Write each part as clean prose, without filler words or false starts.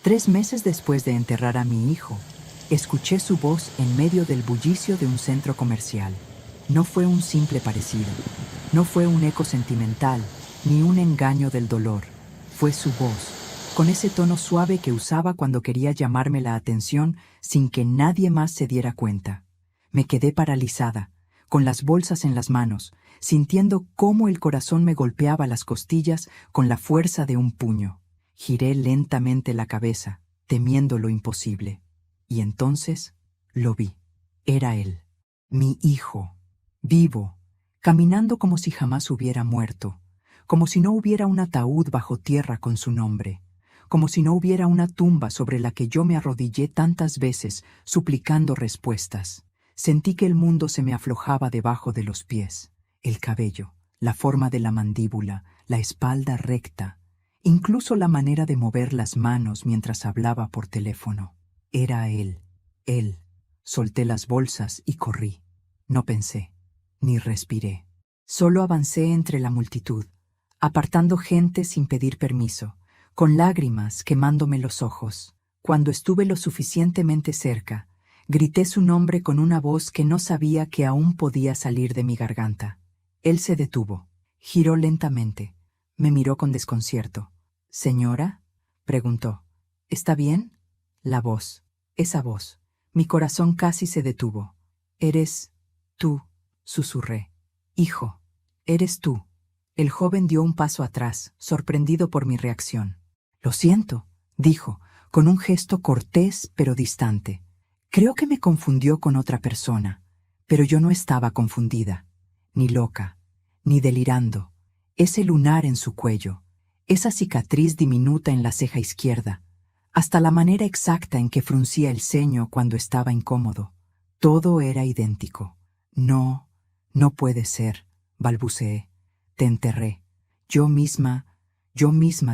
3 meses después de enterrar a mi hijo, escuché su voz en medio del bullicio de un centro comercial. No fue un simple parecido, no fue un eco sentimental, ni un engaño del dolor. Fue su voz, con ese tono suave que usaba cuando quería llamarme la atención sin que nadie más se diera cuenta. Me quedé paralizada, con las bolsas en las manos, sintiendo cómo el corazón me golpeaba las costillas con la fuerza de un puño. Giré lentamente la cabeza, temiendo lo imposible. Y entonces lo vi. Era él, mi hijo, vivo, caminando como si jamás hubiera muerto, como si no hubiera un ataúd bajo tierra con su nombre, como si no hubiera una tumba sobre la que yo me arrodillé tantas veces suplicando respuestas. Sentí que el mundo se me aflojaba debajo de los pies, el cabello, la forma de la mandíbula, la espalda recta, incluso la manera de mover las manos mientras hablaba por teléfono. Era él, él. Solté las bolsas y corrí. No pensé, ni respiré. Solo avancé entre la multitud, apartando gente sin pedir permiso, con lágrimas quemándome los ojos. Cuando estuve lo suficientemente cerca, grité su nombre con una voz que no sabía que aún podía salir de mi garganta. Él se detuvo, giró lentamente, me miró con desconcierto. «¿Señora?», preguntó. «¿Está bien?». La voz, esa voz. Mi corazón casi se detuvo. «¿Eres tú?», susurré. «Hijo, eres tú». El joven dio un paso atrás, sorprendido por mi reacción. «Lo siento», dijo, con un gesto cortés pero distante. Creo que me confundió con otra persona, pero yo no estaba confundida, ni loca, ni delirando. Ese lunar en su cuello, esa cicatriz diminuta en la ceja izquierda, hasta la manera exacta en que fruncía el ceño cuando estaba incómodo. Todo era idéntico. «No, no puede ser», balbuceé. «Te enterré. Yo misma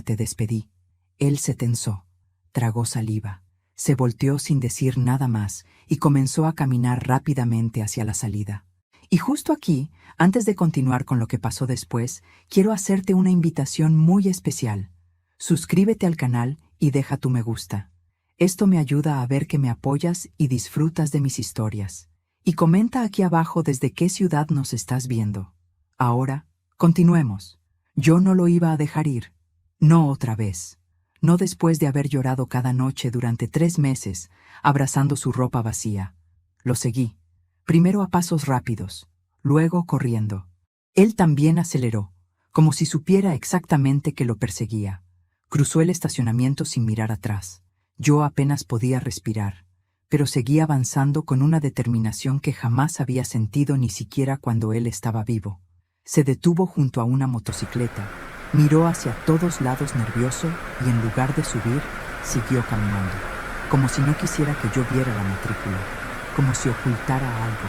te despedí». Él se tensó, tragó saliva, se volteó sin decir nada más y comenzó a caminar rápidamente hacia la salida. Y justo aquí, antes de continuar con lo que pasó después, quiero hacerte una invitación muy especial. Suscríbete al canal y deja tu me gusta. Esto me ayuda a ver que me apoyas y disfrutas de mis historias. Y comenta aquí abajo desde qué ciudad nos estás viendo. Ahora, continuemos. Yo no lo iba a dejar ir. No otra vez. No después de haber llorado cada noche durante 3 meses, abrazando su ropa vacía. Lo seguí. Primero a pasos rápidos, luego corriendo. Él también aceleró, como si supiera exactamente que lo perseguía. Cruzó el estacionamiento sin mirar atrás. Yo apenas podía respirar, pero seguía avanzando con una determinación que jamás había sentido ni siquiera cuando él estaba vivo. Se detuvo junto a una motocicleta, miró hacia todos lados nervioso y en lugar de subir, siguió caminando, como si no quisiera que yo viera la matrícula, como si ocultara algo.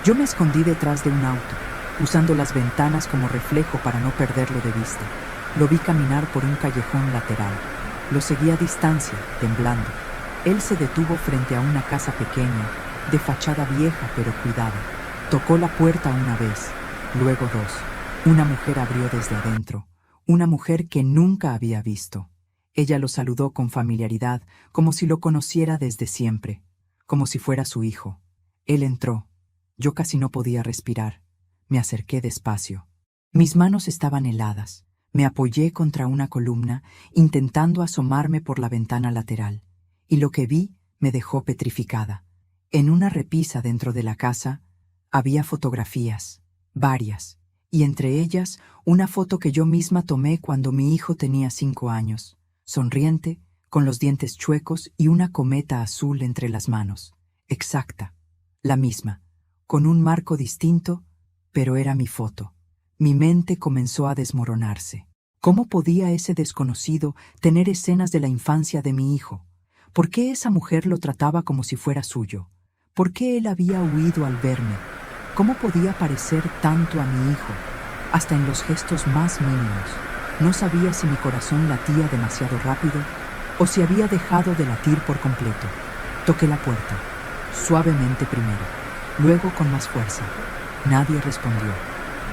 Yo me escondí detrás de un auto, usando las ventanas como reflejo para no perderlo de vista. Lo vi caminar por un callejón lateral. Lo seguí a distancia, temblando. Él se detuvo frente a una casa pequeña, de fachada vieja pero cuidada. Tocó la puerta una vez, luego 2. Una mujer abrió desde adentro, una mujer que nunca había visto. Ella lo saludó con familiaridad, como si lo conociera desde siempre, como si fuera su hijo. Él entró. Yo casi no podía respirar. Me acerqué despacio. Mis manos estaban heladas. Me apoyé contra una columna, intentando asomarme por la ventana lateral, y lo que vi me dejó petrificada. En una repisa dentro de la casa había fotografías, varias, y entre ellas una foto que yo misma tomé cuando mi hijo tenía 5 años, sonriente, con los dientes chuecos y una cometa azul entre las manos. Exacta, la misma, con un marco distinto, pero era mi foto. Mi mente comenzó a desmoronarse. ¿Cómo podía ese desconocido tener escenas de la infancia de mi hijo? ¿Por qué esa mujer lo trataba como si fuera suyo? ¿Por qué él había huido al verme? ¿Cómo podía parecer tanto a mi hijo? Hasta en los gestos más mínimos. No sabía si mi corazón latía demasiado rápido o si había dejado de latir por completo. Toqué la puerta, suavemente primero, luego con más fuerza. Nadie respondió.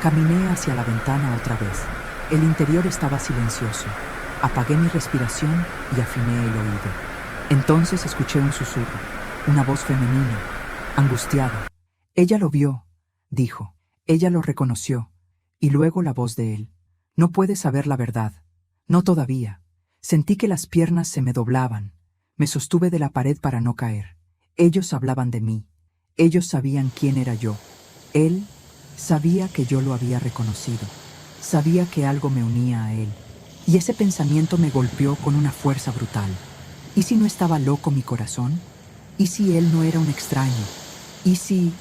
Caminé hacia la ventana otra vez. El interior estaba silencioso. Apagué mi respiración y afiné el oído. Entonces escuché un susurro, una voz femenina, angustiada. Ella lo vio, dijo. Ella lo reconoció. Y luego la voz de él. No puedes saber la verdad. No todavía. Sentí que las piernas se me doblaban. Me sostuve de la pared para no caer. Ellos hablaban de mí. Ellos sabían quién era yo. Él sabía que yo lo había reconocido. Sabía que algo me unía a él. Y ese pensamiento me golpeó con una fuerza brutal. ¿Y si no estaba loco mi corazón? ¿Y si él no era un extraño? ¿Y si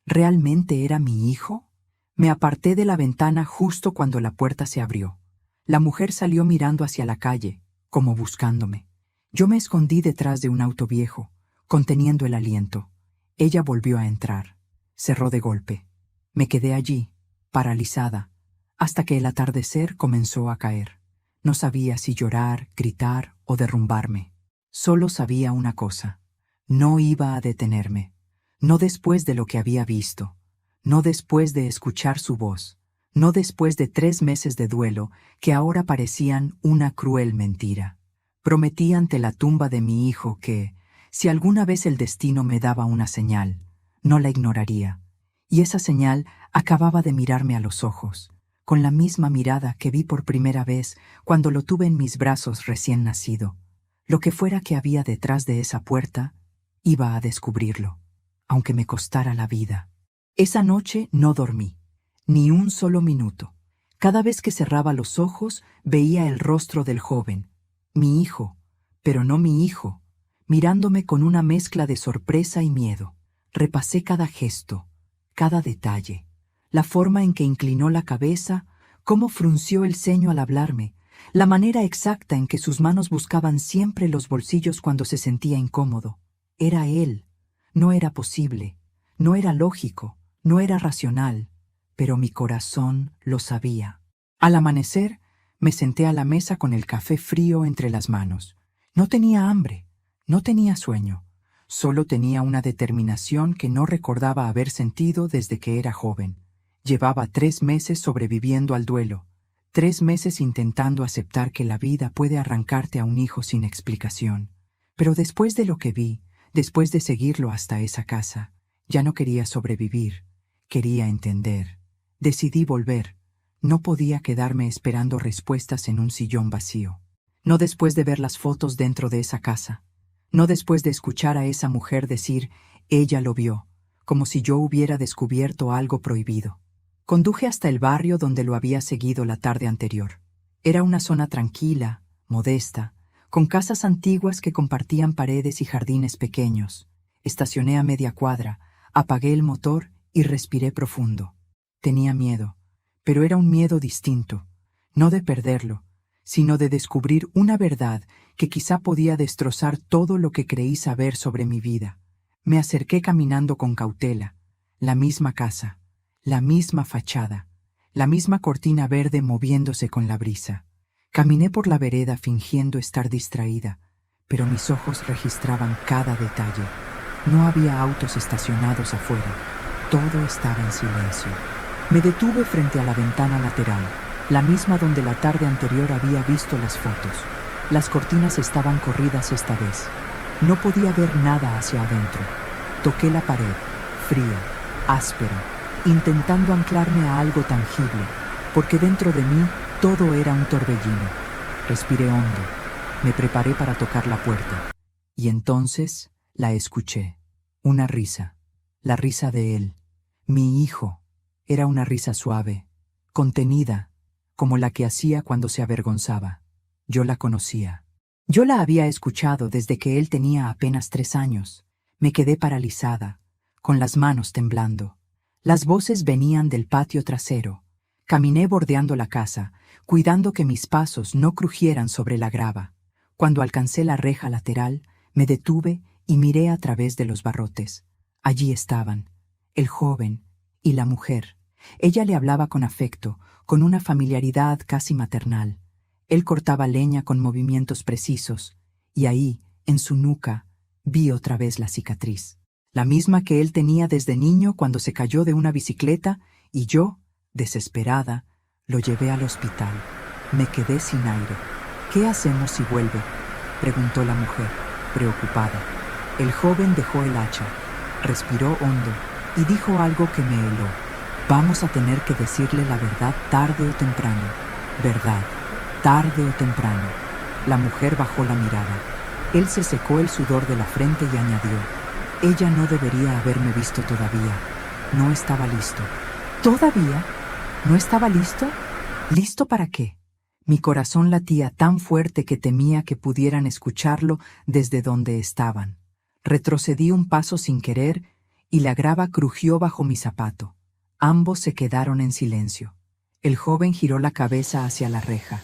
realmente era mi hijo? Me aparté de la ventana justo cuando la puerta se abrió. La mujer salió mirando hacia la calle, como buscándome. Yo me escondí detrás de un auto viejo, conteniendo el aliento. Ella volvió a entrar. Cerró de golpe. Me quedé allí, paralizada, hasta que el atardecer comenzó a caer. No sabía si llorar, gritar o derrumbarme. Solo sabía una cosa. No iba a detenerme. No después de lo que había visto. No después de escuchar su voz. No después de 3 meses de duelo que ahora parecían una cruel mentira. Prometí ante la tumba de mi hijo que, si alguna vez el destino me daba una señal, no la ignoraría. Y esa señal acababa de mirarme a los ojos, con la misma mirada que vi por primera vez cuando lo tuve en mis brazos recién nacido. Lo que fuera que había detrás de esa puerta, iba a descubrirlo, aunque me costara la vida. Esa noche no dormí, ni un solo minuto. Cada vez que cerraba los ojos veía el rostro del joven, mi hijo, pero no mi hijo, mirándome con una mezcla de sorpresa y miedo. Repasé cada gesto, cada detalle, la forma en que inclinó la cabeza, cómo frunció el ceño al hablarme, la manera exacta en que sus manos buscaban siempre los bolsillos cuando se sentía incómodo. Era él. No era posible, no era lógico, no era racional, pero mi corazón lo sabía. Al amanecer, me senté a la mesa con el café frío entre las manos. No tenía hambre, no tenía sueño, solo tenía una determinación que no recordaba haber sentido desde que era joven. Llevaba 3 meses sobreviviendo al duelo, 3 meses intentando aceptar que la vida puede arrancarte a un hijo sin explicación. Pero después de lo que vi, después de seguirlo hasta esa casa, ya no quería sobrevivir, quería entender. Decidí volver. No podía quedarme esperando respuestas en un sillón vacío. No después de ver las fotos dentro de esa casa. No después de escuchar a esa mujer decir, ella lo vio, como si yo hubiera descubierto algo prohibido. Conduje hasta el barrio donde lo había seguido la tarde anterior. Era una zona tranquila, modesta, con casas antiguas que compartían paredes y jardines pequeños. Estacioné a media cuadra, apagué el motor y respiré profundo. Tenía miedo, pero era un miedo distinto, no de perderlo, sino de descubrir una verdad que quizá podía destrozar todo lo que creí saber sobre mi vida. Me acerqué caminando con cautela. La misma casa, la misma fachada, la misma cortina verde moviéndose con la brisa. Caminé por la vereda fingiendo estar distraída, pero mis ojos registraban cada detalle. No había autos estacionados afuera. Todo estaba en silencio. Me detuve frente a la ventana lateral, la misma donde la tarde anterior había visto las fotos. Las cortinas estaban corridas esta vez. No podía ver nada hacia adentro. Toqué la pared, fría, áspera, intentando anclarme a algo tangible, porque dentro de mí todo era un torbellino. Respiré hondo. Me preparé para tocar la puerta. Y entonces la escuché. Una risa. La risa de él. Mi hijo. Era una risa suave, contenida, como la que hacía cuando se avergonzaba. Yo la conocía. Yo la había escuchado desde que él tenía apenas 3 años. Me quedé paralizada, con las manos temblando. Las voces venían del patio trasero. Caminé bordeando la casa, cuidando que mis pasos no crujieran sobre la grava. Cuando alcancé la reja lateral, me detuve y miré a través de los barrotes. Allí estaban, el joven y la mujer. Ella le hablaba con afecto, con una familiaridad casi maternal. Él cortaba leña con movimientos precisos, y ahí, en su nuca, vi otra vez la cicatriz. La misma que él tenía desde niño cuando se cayó de una bicicleta, y yo, desesperada, lo llevé al hospital. Me quedé sin aire. ¿Qué hacemos si vuelve?, preguntó la mujer, preocupada. El joven dejó el hacha, respiró hondo y dijo algo que me heló. Vamos a tener que decirle la verdad tarde o temprano. Verdad, tarde o temprano. La mujer bajó la mirada. Él se secó el sudor de la frente y añadió: ella no debería haberme visto todavía. No estaba listo. ¿Todavía? ¿No estaba listo? ¿Listo para qué? Mi corazón latía tan fuerte que temía que pudieran escucharlo desde donde estaban. Retrocedí un paso sin querer y la grava crujió bajo mi zapato. Ambos se quedaron en silencio. El joven giró la cabeza hacia la reja.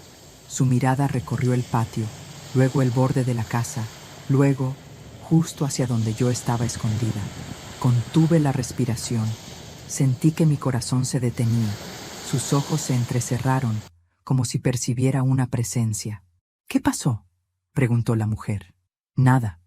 Su mirada recorrió el patio, luego el borde de la casa, luego justo hacia donde yo estaba escondida. Contuve la respiración. Sentí que mi corazón se detenía. Sus ojos se entrecerraron, como si percibiera una presencia. ¿Qué pasó?, preguntó la mujer. Nada,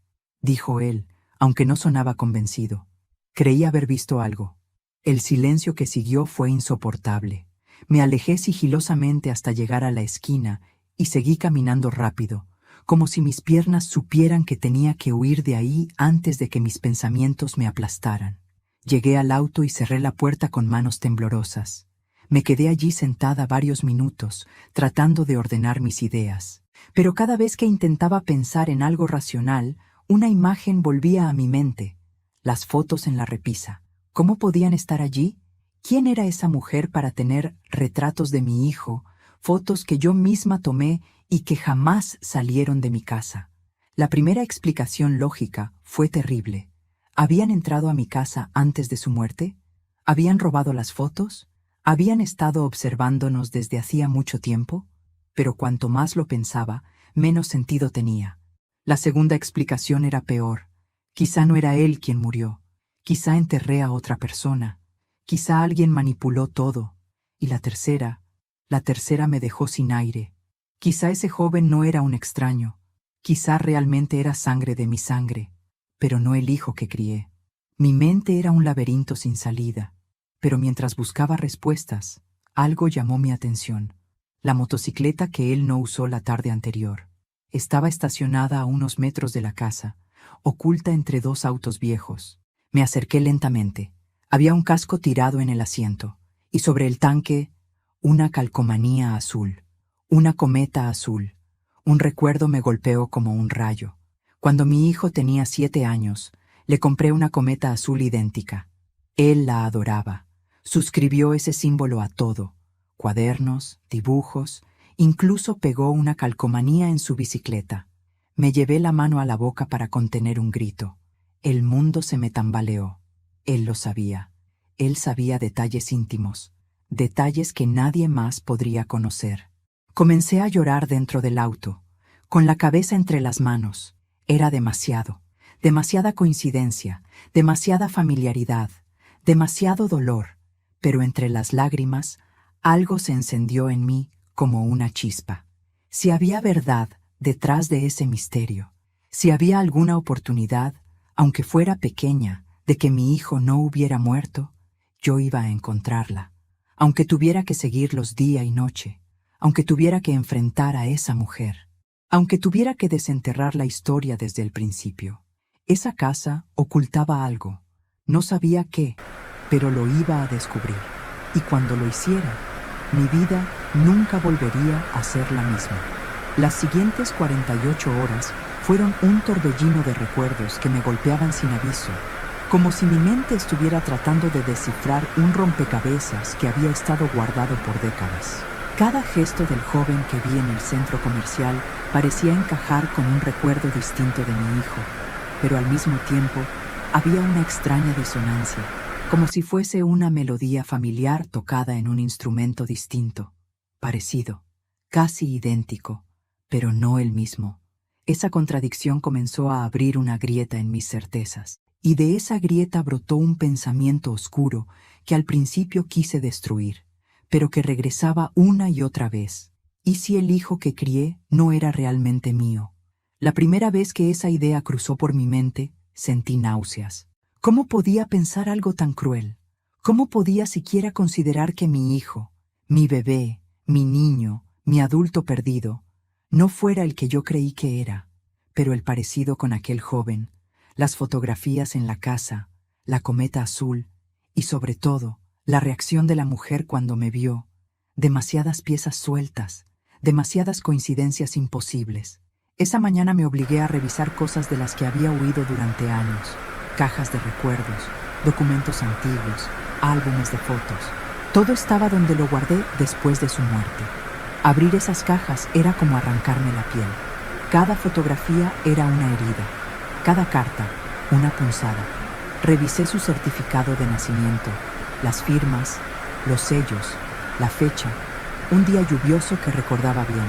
dijo él, aunque no sonaba convencido. Creí haber visto algo. El silencio que siguió fue insoportable. Me alejé sigilosamente hasta llegar a la esquina y seguí caminando rápido, como si mis piernas supieran que tenía que huir de ahí antes de que mis pensamientos me aplastaran. Llegué al auto y cerré la puerta con manos temblorosas. Me quedé allí sentada varios minutos, tratando de ordenar mis ideas. Pero cada vez que intentaba pensar en algo racional, una imagen volvía a mi mente. Las fotos en la repisa. ¿Cómo podían estar allí? ¿Quién era esa mujer para tener retratos de mi hijo, fotos que yo misma tomé y que jamás salieron de mi casa? La primera explicación lógica fue terrible. ¿Habían entrado a mi casa antes de su muerte? ¿Habían robado las fotos? ¿Habían estado observándonos desde hacía mucho tiempo? Pero cuanto más lo pensaba, menos sentido tenía. La segunda explicación era peor. Quizá no era él quien murió. Quizá enterré a otra persona. Quizá alguien manipuló todo. Y la tercera me dejó sin aire. Quizá ese joven no era un extraño. Quizá realmente era sangre de mi sangre, pero no el hijo que crié. Mi mente era un laberinto sin salida. Pero mientras buscaba respuestas, algo llamó mi atención. La motocicleta que él no usó la tarde anterior. Estaba estacionada a unos metros de la casa, oculta entre dos autos viejos. Me acerqué lentamente. Había un casco tirado en el asiento, y sobre el tanque, una calcomanía azul, una cometa azul. Un recuerdo me golpeó como un rayo. Cuando mi hijo tenía 7 años, le compré una cometa azul idéntica. Él la adoraba. Suscribió ese símbolo a todo: cuadernos, dibujos, incluso pegó una calcomanía en su bicicleta. Me llevé la mano a la boca para contener un grito. El mundo se me tambaleó. Él lo sabía. Él sabía detalles íntimos, detalles que nadie más podría conocer. Comencé a llorar dentro del auto, con la cabeza entre las manos. Era demasiado, demasiada coincidencia, demasiada familiaridad, demasiado dolor. Pero entre las lágrimas, algo se encendió en mí como una chispa. Si había verdad detrás de ese misterio, si había alguna oportunidad, aunque fuera pequeña, de que mi hijo no hubiera muerto, yo iba a encontrarla. Aunque tuviera que seguirlos día y noche, aunque tuviera que enfrentar a esa mujer, aunque tuviera que desenterrar la historia desde el principio. Esa casa ocultaba algo. No sabía qué, pero lo iba a descubrir. Y cuando lo hiciera, mi vida nunca volvería a ser la misma. Las siguientes 48 horas fueron un torbellino de recuerdos que me golpeaban sin aviso, como si mi mente estuviera tratando de descifrar un rompecabezas que había estado guardado por décadas. Cada gesto del joven que vi en el centro comercial parecía encajar con un recuerdo distinto de mi hijo, pero al mismo tiempo había una extraña disonancia, como si fuese una melodía familiar tocada en un instrumento distinto, parecido, casi idéntico, pero no el mismo. Esa contradicción comenzó a abrir una grieta en mis certezas, y de esa grieta brotó un pensamiento oscuro que al principio quise destruir, pero que regresaba una y otra vez. ¿Y si el hijo que crié no era realmente mío? La primera vez que esa idea cruzó por mi mente, sentí náuseas. ¿Cómo podía pensar algo tan cruel? ¿Cómo podía siquiera considerar que mi hijo, mi bebé, mi niño, mi adulto perdido, No fuera el que yo creí que era, pero el parecido con aquel joven, las fotografías en la casa, la cometa azul y sobre todo, la reacción de la mujer cuando me vio, demasiadas piezas sueltas, demasiadas coincidencias imposibles. Esa mañana me obligué a revisar cosas de las que había huido durante años, cajas de recuerdos, documentos antiguos, álbumes de fotos. Todo estaba donde lo guardé después de su muerte. Abrir esas cajas era como arrancarme la piel. Cada fotografía era una herida, cada carta una punzada. Revisé su certificado de nacimiento, las firmas, los sellos, la fecha, un día lluvioso que recordaba bien.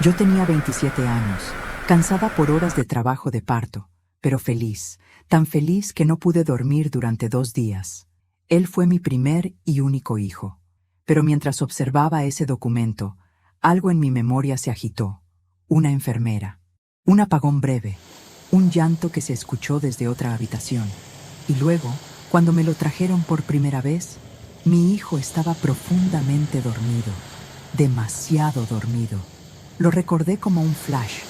Yo tenía 27 años, cansada por horas de trabajo de parto, pero feliz, tan feliz que no pude dormir durante 2 días. Él fue mi primer y único hijo. Pero mientras observaba ese documento, algo en mi memoria se agitó. Una enfermera. Un apagón breve. Un llanto que se escuchó desde otra habitación. Y luego, cuando me lo trajeron por primera vez, mi hijo estaba profundamente dormido. Demasiado dormido. Lo recordé como un flash,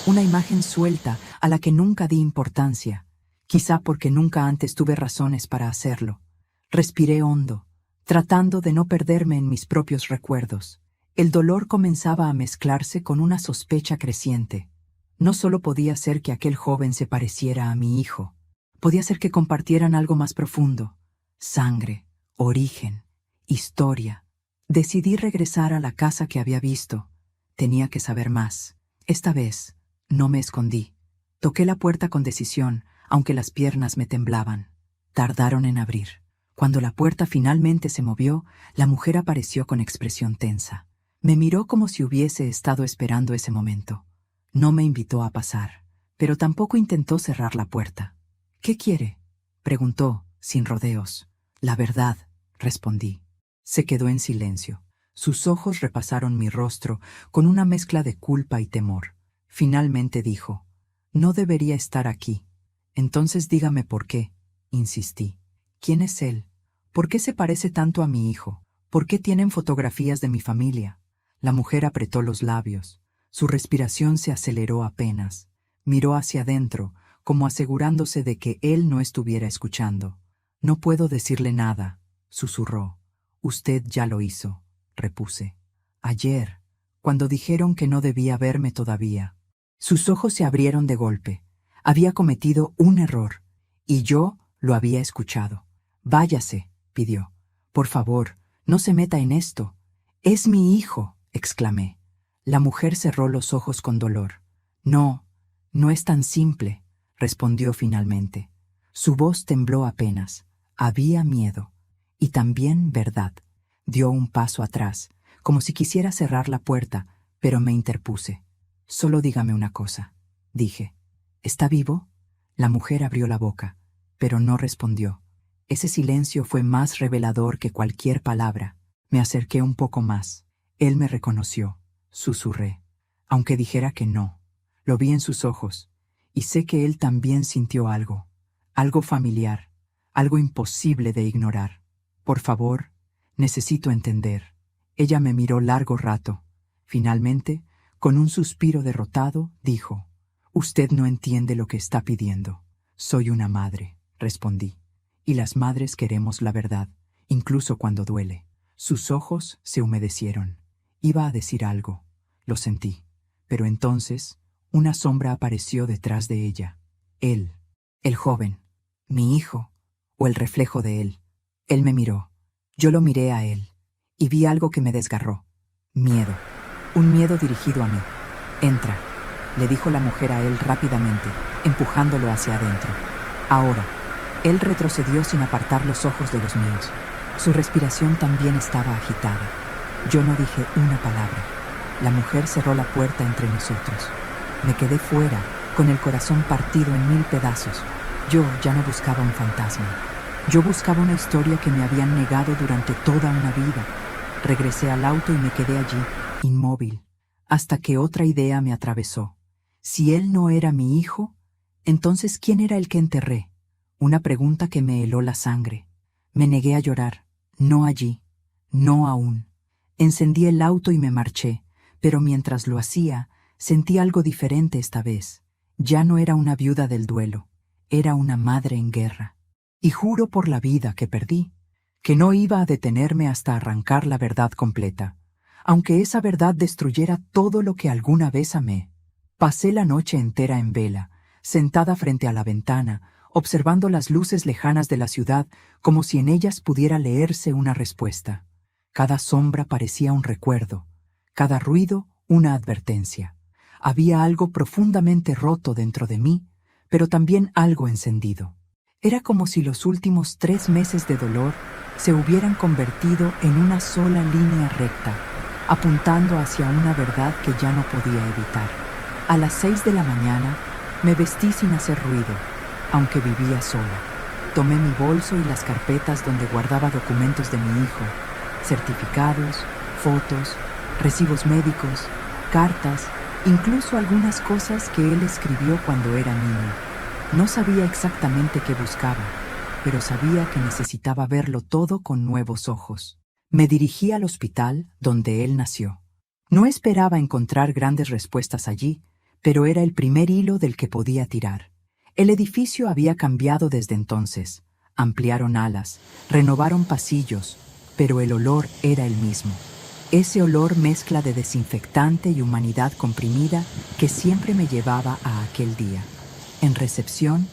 una imagen suelta a la que nunca di importancia, quizá porque nunca antes tuve razones para hacerlo. Respiré hondo, tratando de no perderme en mis propios recuerdos. El dolor comenzaba a mezclarse con una sospecha creciente. No solo podía ser que aquel joven se pareciera a mi hijo, podía ser que compartieran algo más profundo: sangre, origen, historia. Decidí regresar a la casa que había visto. Tenía que saber más. Esta vez, no me escondí. Toqué la puerta con decisión, aunque las piernas me temblaban. Tardaron en abrir. Cuando la puerta finalmente se movió, la mujer apareció con expresión tensa. Me miró como si hubiese estado esperando ese momento. No me invitó a pasar, pero tampoco intentó cerrar la puerta. «¿Qué quiere?», preguntó, sin rodeos. «La verdad», respondí. Se quedó en silencio. Sus ojos repasaron mi rostro con una mezcla de culpa y temor. Finalmente dijo: «No debería estar aquí». «Entonces dígame por qué», insistí. «¿Quién es él? ¿Por qué se parece tanto a mi hijo? ¿Por qué tienen fotografías de mi familia?». La mujer apretó los labios. Su respiración se aceleró apenas. Miró hacia adentro, como asegurándose de que él no estuviera escuchando. «No puedo decirle nada», susurró. «Usted ya lo hizo», repuse. «Ayer, cuando dijeron que no debía verme todavía». Sus ojos se abrieron de golpe. Había cometido un error, y yo lo había escuchado. «Váyase», pidió. «Por favor, no se meta en esto». «Es mi hijo», exclamé. La mujer cerró los ojos con dolor. «No, no es tan simple», respondió finalmente. Su voz tembló apenas. Había miedo. Y también verdad. Dio un paso atrás, como si quisiera cerrar la puerta, pero me interpuse. «Solo dígame una cosa», dije. «¿Está vivo?». La mujer abrió la boca, pero no respondió. Ese silencio fue más revelador que cualquier palabra. Me acerqué un poco más. Él me reconoció. Susurré. Aunque dijera que no. Lo vi en sus ojos, y sé que él también sintió algo. Algo familiar, algo imposible de ignorar. «Por favor, necesito entender». Ella me miró largo rato. Finalmente, con un suspiro derrotado, dijo: «Usted no entiende lo que está pidiendo». «Soy una madre», respondí. «Y las madres queremos la verdad, incluso cuando duele». Sus ojos se humedecieron. Iba a decir algo. Lo sentí. Pero entonces, una sombra apareció detrás de ella. Él, el joven, mi hijo, o el reflejo de él. Él me miró. Yo lo miré a él, y vi algo que me desgarró. Miedo. Un miedo dirigido a mí. «Entra», le dijo la mujer a él rápidamente, empujándolo hacia adentro. «Ahora». Él retrocedió sin apartar los ojos de los míos. Su respiración también estaba agitada. Yo no dije una palabra. La mujer cerró la puerta entre nosotros. Me quedé fuera, con el corazón partido en 1000 pedazos. Yo ya no buscaba un fantasma. Yo buscaba una historia que me habían negado durante toda una vida. Regresé al auto y me quedé allí, inmóvil, hasta que otra idea me atravesó. Si él no era mi hijo, entonces ¿quién era el que enterré? Una pregunta que me heló la sangre. Me negué a llorar. No allí. No aún. Encendí el auto y me marché, pero mientras lo hacía, Sentí algo diferente esta vez. Ya no era una viuda del duelo, era una madre en guerra. Y juro por la vida que perdí, que no iba a detenerme hasta arrancar la verdad completa, aunque esa verdad destruyera todo lo que alguna vez amé. Pasé la noche entera en vela, sentada frente a la ventana, observando las luces lejanas de la ciudad como si en ellas pudiera leerse una respuesta. Cada sombra parecía un recuerdo, cada ruido una advertencia. Había algo profundamente roto dentro de mí, pero también algo encendido. Era como si los últimos 3 meses de dolor se hubieran convertido en una sola línea recta, apuntando hacia una verdad que ya no podía evitar. A las 6 de la mañana me vestí sin hacer ruido, aunque vivía sola. Tomé mi bolso y las carpetas donde guardaba documentos de mi hijo, certificados, fotos, recibos médicos, cartas, incluso algunas cosas que él escribió cuando era niño. No sabía exactamente qué buscaba, pero sabía que necesitaba verlo todo con nuevos ojos. Me dirigí al hospital donde él nació. No esperaba encontrar grandes respuestas allí, pero era el primer hilo del que podía tirar. El edificio había cambiado desde entonces. Ampliaron alas, renovaron pasillos, pero el olor era el mismo. Ese olor mezcla de desinfectante y humanidad comprimida que siempre me llevaba a aquel día. En recepción,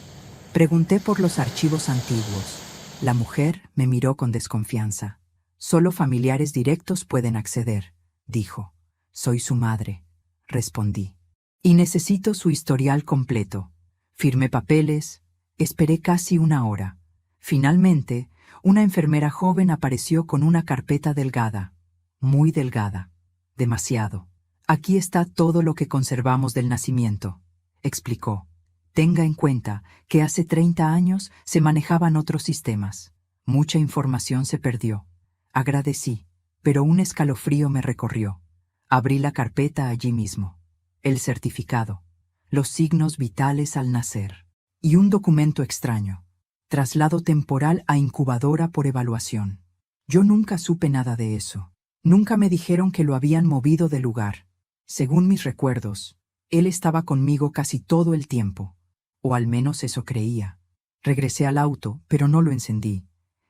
pregunté por los archivos antiguos. La mujer me miró con desconfianza. «Solo familiares directos pueden acceder», dijo. «Soy su madre», respondí. «Y necesito su historial completo». Firmé papeles, esperé casi 1 hora. Finalmente, una enfermera joven apareció con una carpeta delgada, muy delgada, demasiado. «Aquí está todo lo que conservamos del nacimiento», explicó. «Tenga en cuenta que hace 30 años se manejaban otros sistemas. Mucha información se perdió». Agradecí, pero un escalofrío me recorrió. Abrí la carpeta allí mismo. El certificado, los signos vitales al nacer y un documento extraño. Traslado temporal a incubadora por evaluación. Yo nunca supe nada de eso. Nunca me dijeron que lo habían movido de lugar. Según mis recuerdos, él estaba conmigo casi todo el tiempo. O al menos eso creía. Regresé al auto, pero no lo encendí.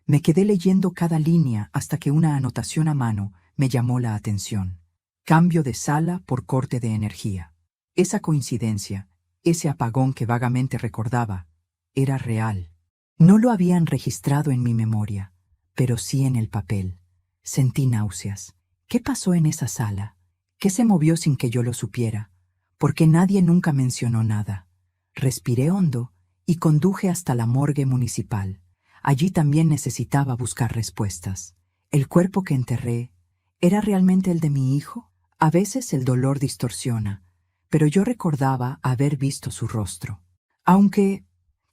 Me quedé leyendo cada línea hasta que una anotación a mano me llamó la atención. Cambio de sala por corte de energía. Esa coincidencia, ese apagón que vagamente recordaba, era real. No lo habían registrado en mi memoria, pero sí en el papel. Sentí náuseas. ¿Qué pasó en esa sala? ¿Qué se movió sin que yo lo supiera? ¿Por qué nadie nunca mencionó nada? Respiré hondo y conduje hasta la morgue municipal. Allí también necesitaba buscar respuestas. ¿El cuerpo que enterré era realmente el de mi hijo? A veces el dolor distorsiona, pero yo recordaba haber visto su rostro. Aunque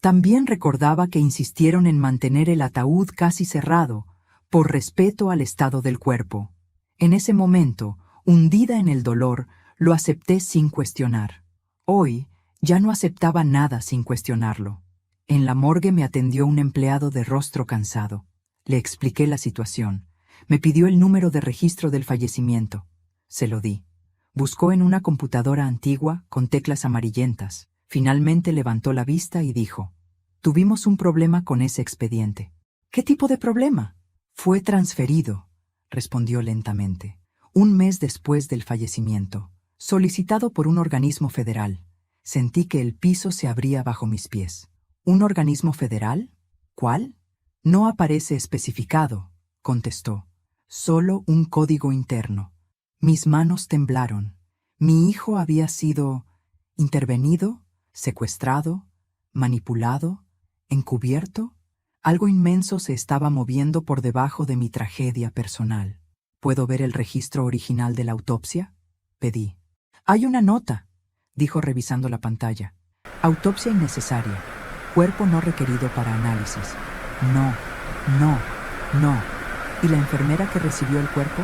también recordaba que insistieron en mantener el ataúd casi cerrado, por respeto al estado del cuerpo. En ese momento, hundida en el dolor, lo acepté sin cuestionar. Hoy ya no aceptaba nada sin cuestionarlo. En la morgue me atendió un empleado de rostro cansado. Le expliqué la situación. Me pidió el número de registro del fallecimiento. Se lo di. Buscó en una computadora antigua con teclas amarillentas. Finalmente levantó la vista y dijo: «Tuvimos un problema con ese expediente». «¿Qué tipo de problema?» «Fue transferido», respondió lentamente, 1 mes después del fallecimiento, solicitado por un organismo federal. Sentí que el piso se abría bajo mis pies. ¿Un organismo federal? ¿Cuál? No aparece especificado, contestó. Solo un código interno. Mis manos temblaron. Mi hijo había sido intervenido, secuestrado, manipulado, encubierto. Algo inmenso se estaba moviendo por debajo de mi tragedia personal. ¿Puedo ver el registro original de la autopsia?, pedí. «Hay una nota», dijo revisando la pantalla. «Autopsia innecesaria. Cuerpo no requerido para análisis». No. ¿Y la enfermera que recibió el cuerpo?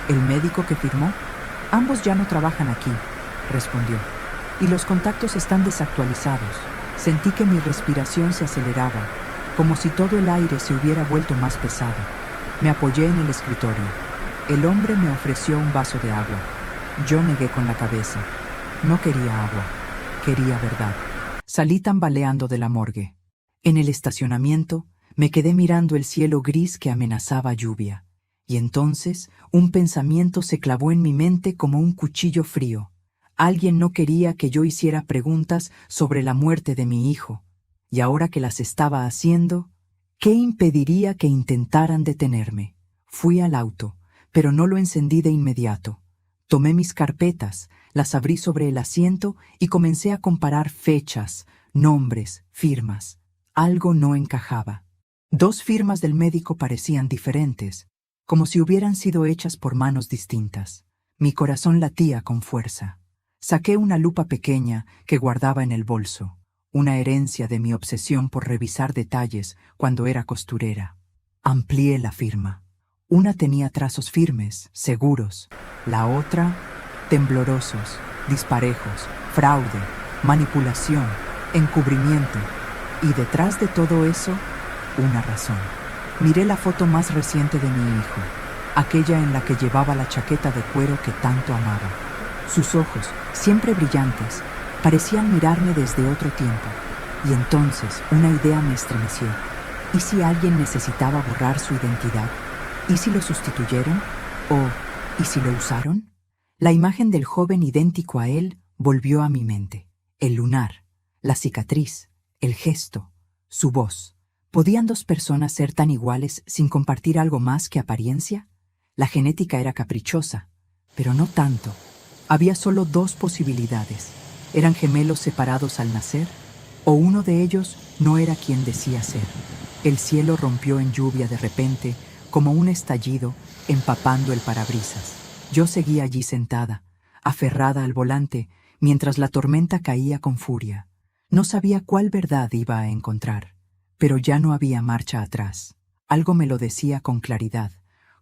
¿El médico que firmó? «Ambos ya no trabajan aquí», respondió. «Y los contactos están desactualizados». Sentí que mi respiración se aceleraba, como si todo el aire se hubiera vuelto más pesado. Me apoyé en el escritorio. El hombre me ofreció un vaso de agua. Yo negué con la cabeza. No quería agua, quería verdad. Salí tambaleando de la morgue. En el estacionamiento me quedé mirando el cielo gris que amenazaba lluvia. Y entonces un pensamiento se clavó en mi mente como un cuchillo frío. Alguien no quería que yo hiciera preguntas sobre la muerte de mi hijo. Y ahora que las estaba haciendo, ¿qué impediría que intentaran detenerme? Fui al auto, pero no lo encendí de inmediato. Tomé mis carpetas, las abrí sobre el asiento y comencé a comparar fechas, nombres, firmas. Algo no encajaba. 2 firmas del médico parecían diferentes, como si hubieran sido hechas por manos distintas. Mi corazón latía con fuerza. Saqué una lupa pequeña que guardaba en el bolso, una herencia de mi obsesión por revisar detalles cuando era costurera. Amplié la firma. Una tenía trazos firmes, seguros. La otra, temblorosos, disparejos, fraude, manipulación, encubrimiento. Y detrás de todo eso, una razón. Miré la foto más reciente de mi hijo, aquella en la que llevaba la chaqueta de cuero que tanto amaba. Sus ojos, siempre brillantes, parecían mirarme desde otro tiempo. Y entonces una idea me estremeció. ¿Y si alguien necesitaba borrar su identidad? ¿Y si lo sustituyeron? ¿O y si lo usaron? La imagen del joven idéntico a él volvió a mi mente. El lunar, la cicatriz, el gesto, su voz. ¿Podían 2 personas ser tan iguales sin compartir algo más que apariencia? La genética era caprichosa, pero no tanto. Había solo 2 posibilidades. ¿Eran gemelos separados al nacer? ¿O uno de ellos no era quien decía ser? El cielo rompió en lluvia de repente, como un estallido, empapando el parabrisas. Yo seguía allí sentada, aferrada al volante, mientras la tormenta caía con furia. No sabía cuál verdad iba a encontrar. Pero ya no había marcha atrás. Algo me lo decía con claridad,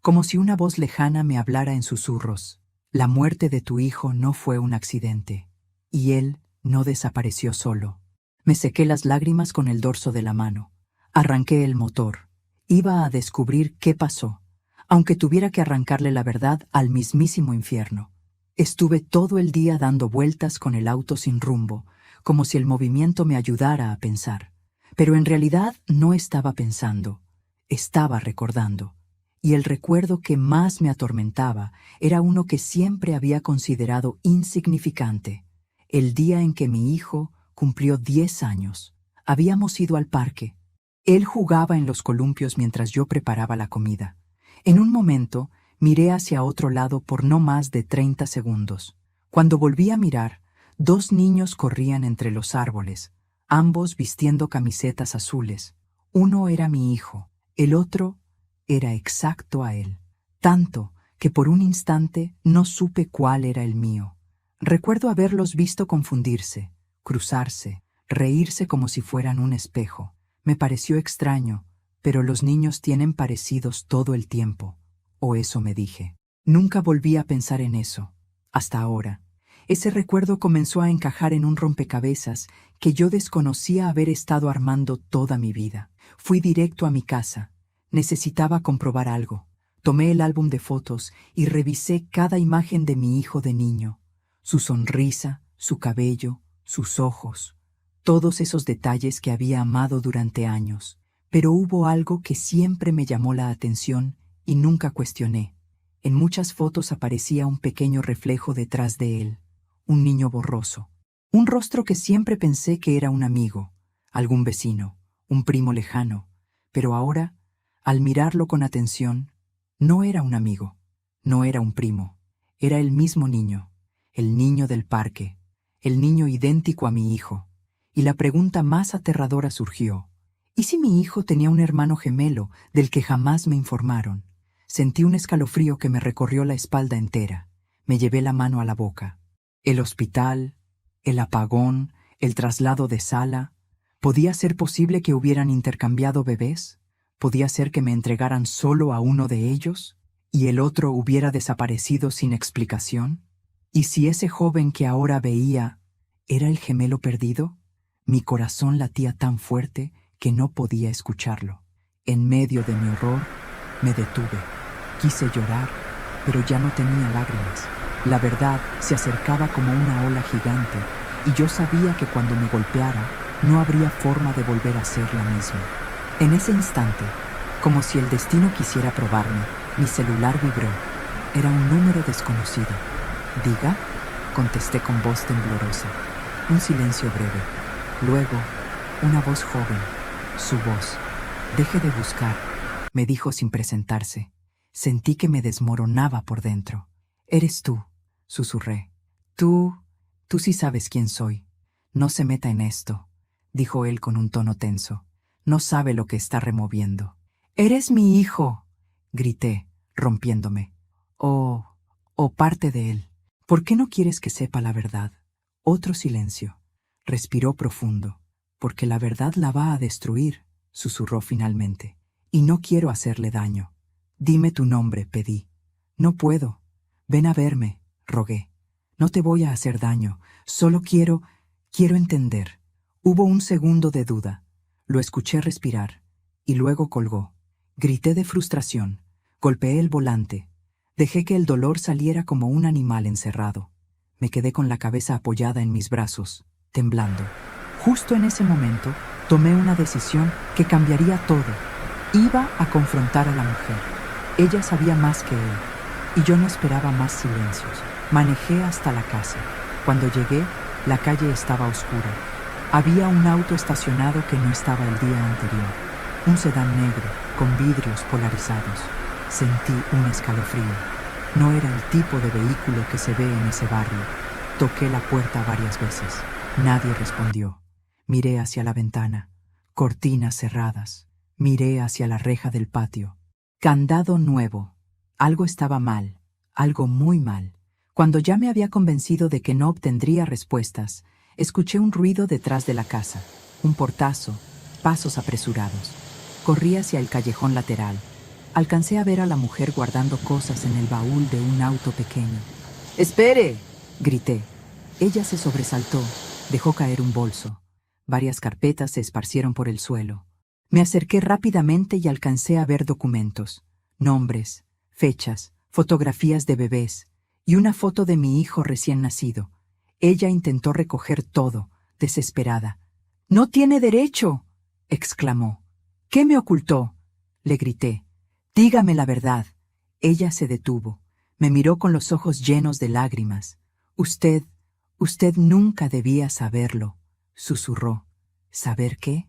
como si una voz lejana me hablara en susurros. La muerte de tu hijo no fue un accidente, y él no desapareció solo. Me sequé las lágrimas con el dorso de la mano. Arranqué el motor. Iba a descubrir qué pasó, aunque tuviera que arrancarle la verdad al mismísimo infierno. Estuve todo el día dando vueltas con el auto sin rumbo, como si el movimiento me ayudara a pensar. Pero en realidad no estaba pensando, estaba recordando. Y el recuerdo que más me atormentaba era uno que siempre había considerado insignificante. El día en que mi hijo cumplió 10 años. Habíamos ido al parque. Él jugaba en los columpios mientras yo preparaba la comida. En un momento miré hacia otro lado por no más de 30 segundos. Cuando volví a mirar, 2 niños corrían entre los árboles, ambos vistiendo camisetas azules. Uno era mi hijo, el otro era exacto a él, tanto que por un instante no supe cuál era el mío. Recuerdo haberlos visto confundirse, cruzarse, reírse como si fueran un espejo. Me pareció extraño, pero los niños tienen parecidos todo el tiempo, o eso me dije. Nunca volví a pensar en eso, hasta ahora. Ese recuerdo comenzó a encajar en un rompecabezas que yo desconocía haber estado armando toda mi vida. Fui directo a mi casa. Necesitaba comprobar algo. Tomé el álbum de fotos y revisé cada imagen de mi hijo de niño. Su sonrisa, su cabello, sus ojos. Todos esos detalles que había amado durante años. Pero hubo algo que siempre me llamó la atención y nunca cuestioné. En muchas fotos aparecía un pequeño reflejo detrás de él. Un niño borroso. Un rostro que siempre pensé que era un amigo, algún vecino, un primo lejano. Pero ahora, al mirarlo con atención, no era un amigo, no era un primo. Era el mismo niño, el niño del parque, el niño idéntico a mi hijo. Y la pregunta más aterradora surgió. ¿Y si mi hijo tenía un hermano gemelo del que jamás me informaron? Sentí un escalofrío que me recorrió la espalda entera. Me llevé la mano a la boca. El hospital, el apagón, el traslado de sala. ¿Podía ser posible que hubieran intercambiado bebés? ¿Podía ser que me entregaran solo a uno de ellos y el otro hubiera desaparecido sin explicación? ¿Y si ese joven que ahora veía era el gemelo perdido? Mi corazón latía tan fuerte que no podía escucharlo. En medio de mi horror, me detuve. Quise llorar, pero ya no tenía lágrimas. La verdad se acercaba como una ola gigante, y yo sabía que cuando me golpeara, no habría forma de volver a ser la misma. En ese instante, como si el destino quisiera probarme, mi celular vibró. Era un número desconocido. ¿Diga? Contesté con voz temblorosa. Un silencio breve. Luego, una voz joven. Su voz. «Deje de buscar», me dijo sin presentarse. Sentí que me desmoronaba por dentro. «Eres tú», susurré. Tú sí sabes quién soy. No se meta en esto», dijo él con un tono tenso. «No sabe lo que está removiendo». «¡Eres mi hijo!», grité, rompiéndome. «O parte de él. ¿Por qué no quieres que sepa la verdad?» Otro silencio. Respiró profundo. «Porque la verdad la va a destruir», susurró finalmente. «Y no quiero hacerle daño». «Dime tu nombre», pedí. «No puedo. Ven a verme», rogué. «No te voy a hacer daño. Solo quiero entender». Hubo un segundo de duda. Lo escuché respirar. Y luego colgó. Grité de frustración. Golpeé el volante. Dejé que el dolor saliera como un animal encerrado. Me quedé con la cabeza apoyada en mis brazos, temblando. Justo en ese momento, tomé una decisión que cambiaría todo. Iba a confrontar a la mujer. Ella sabía más que él, y yo no esperaba más silencios. Manejé hasta la casa. Cuando llegué, la calle estaba oscura. Había un auto estacionado que no estaba el día anterior. Un sedán negro, con vidrios polarizados. Sentí un escalofrío. No era el tipo de vehículo que se ve en ese barrio. Toqué la puerta varias veces. Nadie respondió. Miré hacia la ventana. Cortinas cerradas. Miré hacia la reja del patio. Candado nuevo. Algo estaba mal. Algo muy mal. Cuando ya me había convencido de que no obtendría respuestas, escuché un ruido detrás de la casa. Un portazo. Pasos apresurados. Corrí hacia el callejón lateral. Alcancé a ver a la mujer guardando cosas en el baúl de un auto pequeño. «¡Espere!», grité. Ella se sobresaltó. Dejó caer un bolso. Varias carpetas se esparcieron por el suelo. Me acerqué rápidamente y alcancé a ver documentos. Nombres, fechas, fotografías de bebés y una foto de mi hijo recién nacido. Ella intentó recoger todo, desesperada. «¡No tiene derecho!», exclamó. «¿Qué me ocultó?», le grité. «Dígame la verdad». Ella se detuvo. Me miró con los ojos llenos de lágrimas. Usted nunca debía saberlo», susurró. «¿Saber qué?».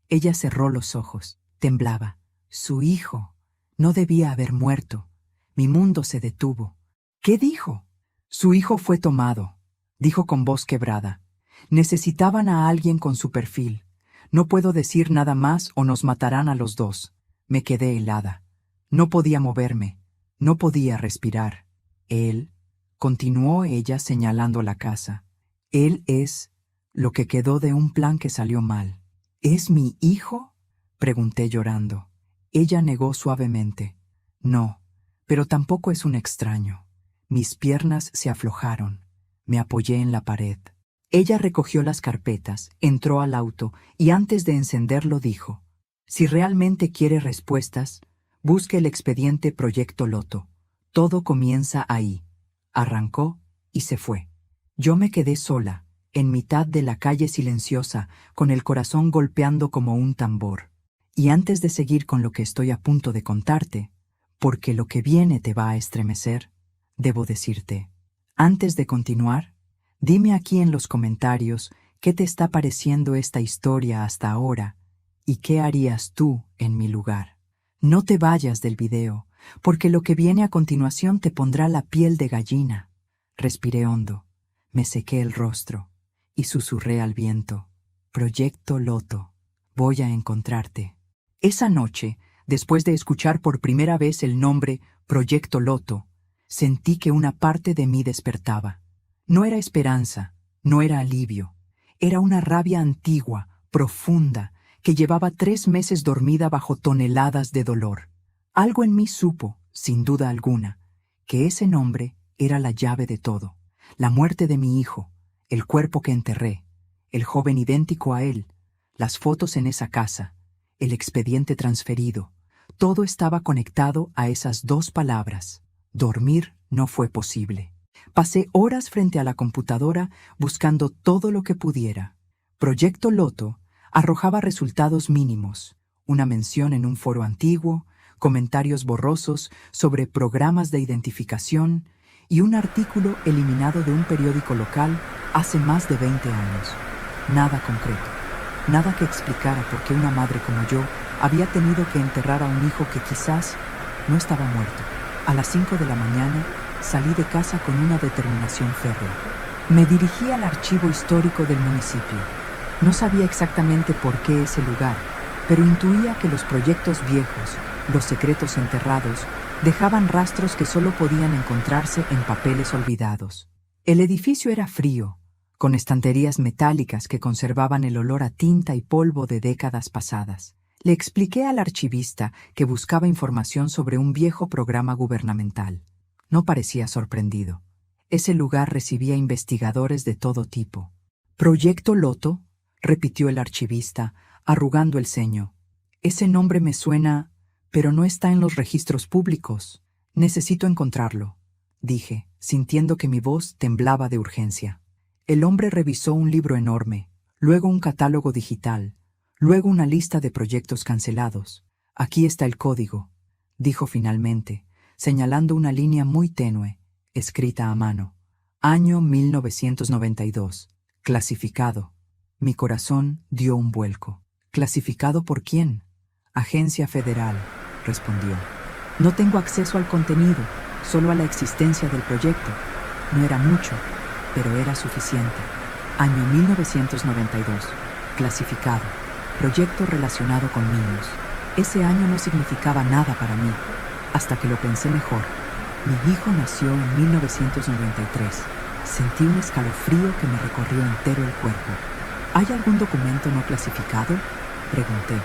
Ella cerró los ojos. Temblaba. Su hijo. No debía haber muerto. Mi mundo se detuvo. «¿Qué dijo?». «Su hijo fue tomado», dijo con voz quebrada. «Necesitaban a alguien con su perfil. No puedo decir nada más o nos matarán a los dos». Me quedé helada. No podía moverme. No podía respirar. «Él», continuó ella señalando la casa. «Él es lo que quedó de un plan que salió mal». «¿Es mi hijo?», pregunté llorando. Ella negó suavemente. «No, pero tampoco es un extraño». Mis piernas se aflojaron. Me apoyé en la pared. Ella recogió las carpetas, entró al auto y antes de encenderlo dijo: «Si realmente quiere respuestas, busque el expediente Proyecto Loto. Todo comienza ahí». Arrancó y se fue. Yo me quedé sola, en mitad de la calle silenciosa, con el corazón golpeando como un tambor. Y antes de seguir con lo que estoy a punto de contarte, porque lo que viene te va a estremecer, debo decirte, antes de continuar, dime aquí en los comentarios qué te está pareciendo esta historia hasta ahora y qué harías tú en mi lugar. No te vayas del video, porque lo que viene a continuación te pondrá la piel de gallina. Respiré hondo, me sequé el rostro y susurré al viento: «Proyecto Loto, voy a encontrarte». Esa noche, después de escuchar por primera vez el nombre Proyecto Loto, sentí que una parte de mí despertaba. No era esperanza, no era alivio, era una rabia antigua, profunda, que llevaba 3 meses dormida bajo toneladas de dolor. Algo en mí supo, sin duda alguna, que ese nombre era la llave de todo. La muerte de mi hijo, el cuerpo que enterré, el joven idéntico a él, las fotos en esa casa, el expediente transferido, todo estaba conectado a esas 2 palabras. Dormir no fue posible. Pasé horas frente a la computadora buscando todo lo que pudiera. Proyecto Loto arrojaba resultados mínimos, una mención en un foro antiguo, comentarios borrosos sobre programas de identificación y un artículo eliminado de un periódico local hace más de 20 años. Nada concreto, nada que explicara por qué una madre como yo había tenido que enterrar a un hijo que quizás no estaba muerto. A las 5 de la mañana salí de casa con una determinación férrea. Me dirigí al archivo histórico del municipio. No sabía exactamente por qué ese lugar, pero intuía que los proyectos viejos, los secretos enterrados, dejaban rastros que solo podían encontrarse en papeles olvidados. El edificio era frío, con estanterías metálicas que conservaban el olor a tinta y polvo de décadas pasadas. Le expliqué al archivista que buscaba información sobre un viejo programa gubernamental. No parecía sorprendido. Ese lugar recibía investigadores de todo tipo. «¿Proyecto Loto?», repitió el archivista, arrugando el ceño. «Ese nombre me suena, pero no está en los registros públicos. Necesito encontrarlo», dije, sintiendo que mi voz temblaba de urgencia. El hombre revisó un libro enorme, luego un catálogo digital, luego una lista de proyectos cancelados. «Aquí está el código», dijo finalmente, señalando una línea muy tenue, escrita a mano. Año 1992. Clasificado. Mi corazón dio un vuelco. ¿Clasificado por quién? Agencia Federal, respondió. No tengo acceso al contenido, solo a la existencia del proyecto. No era mucho, pero era suficiente. Año 1992. Clasificado. Proyecto relacionado con niños. Ese año no significaba nada para mí, hasta que lo pensé mejor. Mi hijo nació en 1993. Sentí un escalofrío que me recorrió entero el cuerpo. ¿Hay algún documento no clasificado?, pregunté.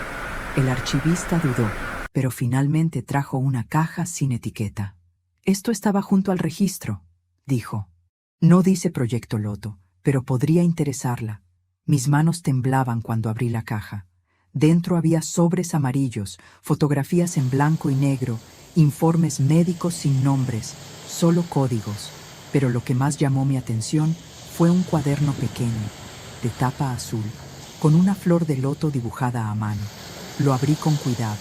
El archivista dudó, pero finalmente trajo una caja sin etiqueta. Esto estaba junto al registro, dijo. No dice Proyecto Loto, pero podría interesarla. Mis manos temblaban cuando abrí la caja. Dentro había sobres amarillos, fotografías en blanco y negro, informes médicos sin nombres, solo códigos. Pero lo que más llamó mi atención fue un cuaderno pequeño, de tapa azul, con una flor de loto dibujada a mano. Lo abrí con cuidado.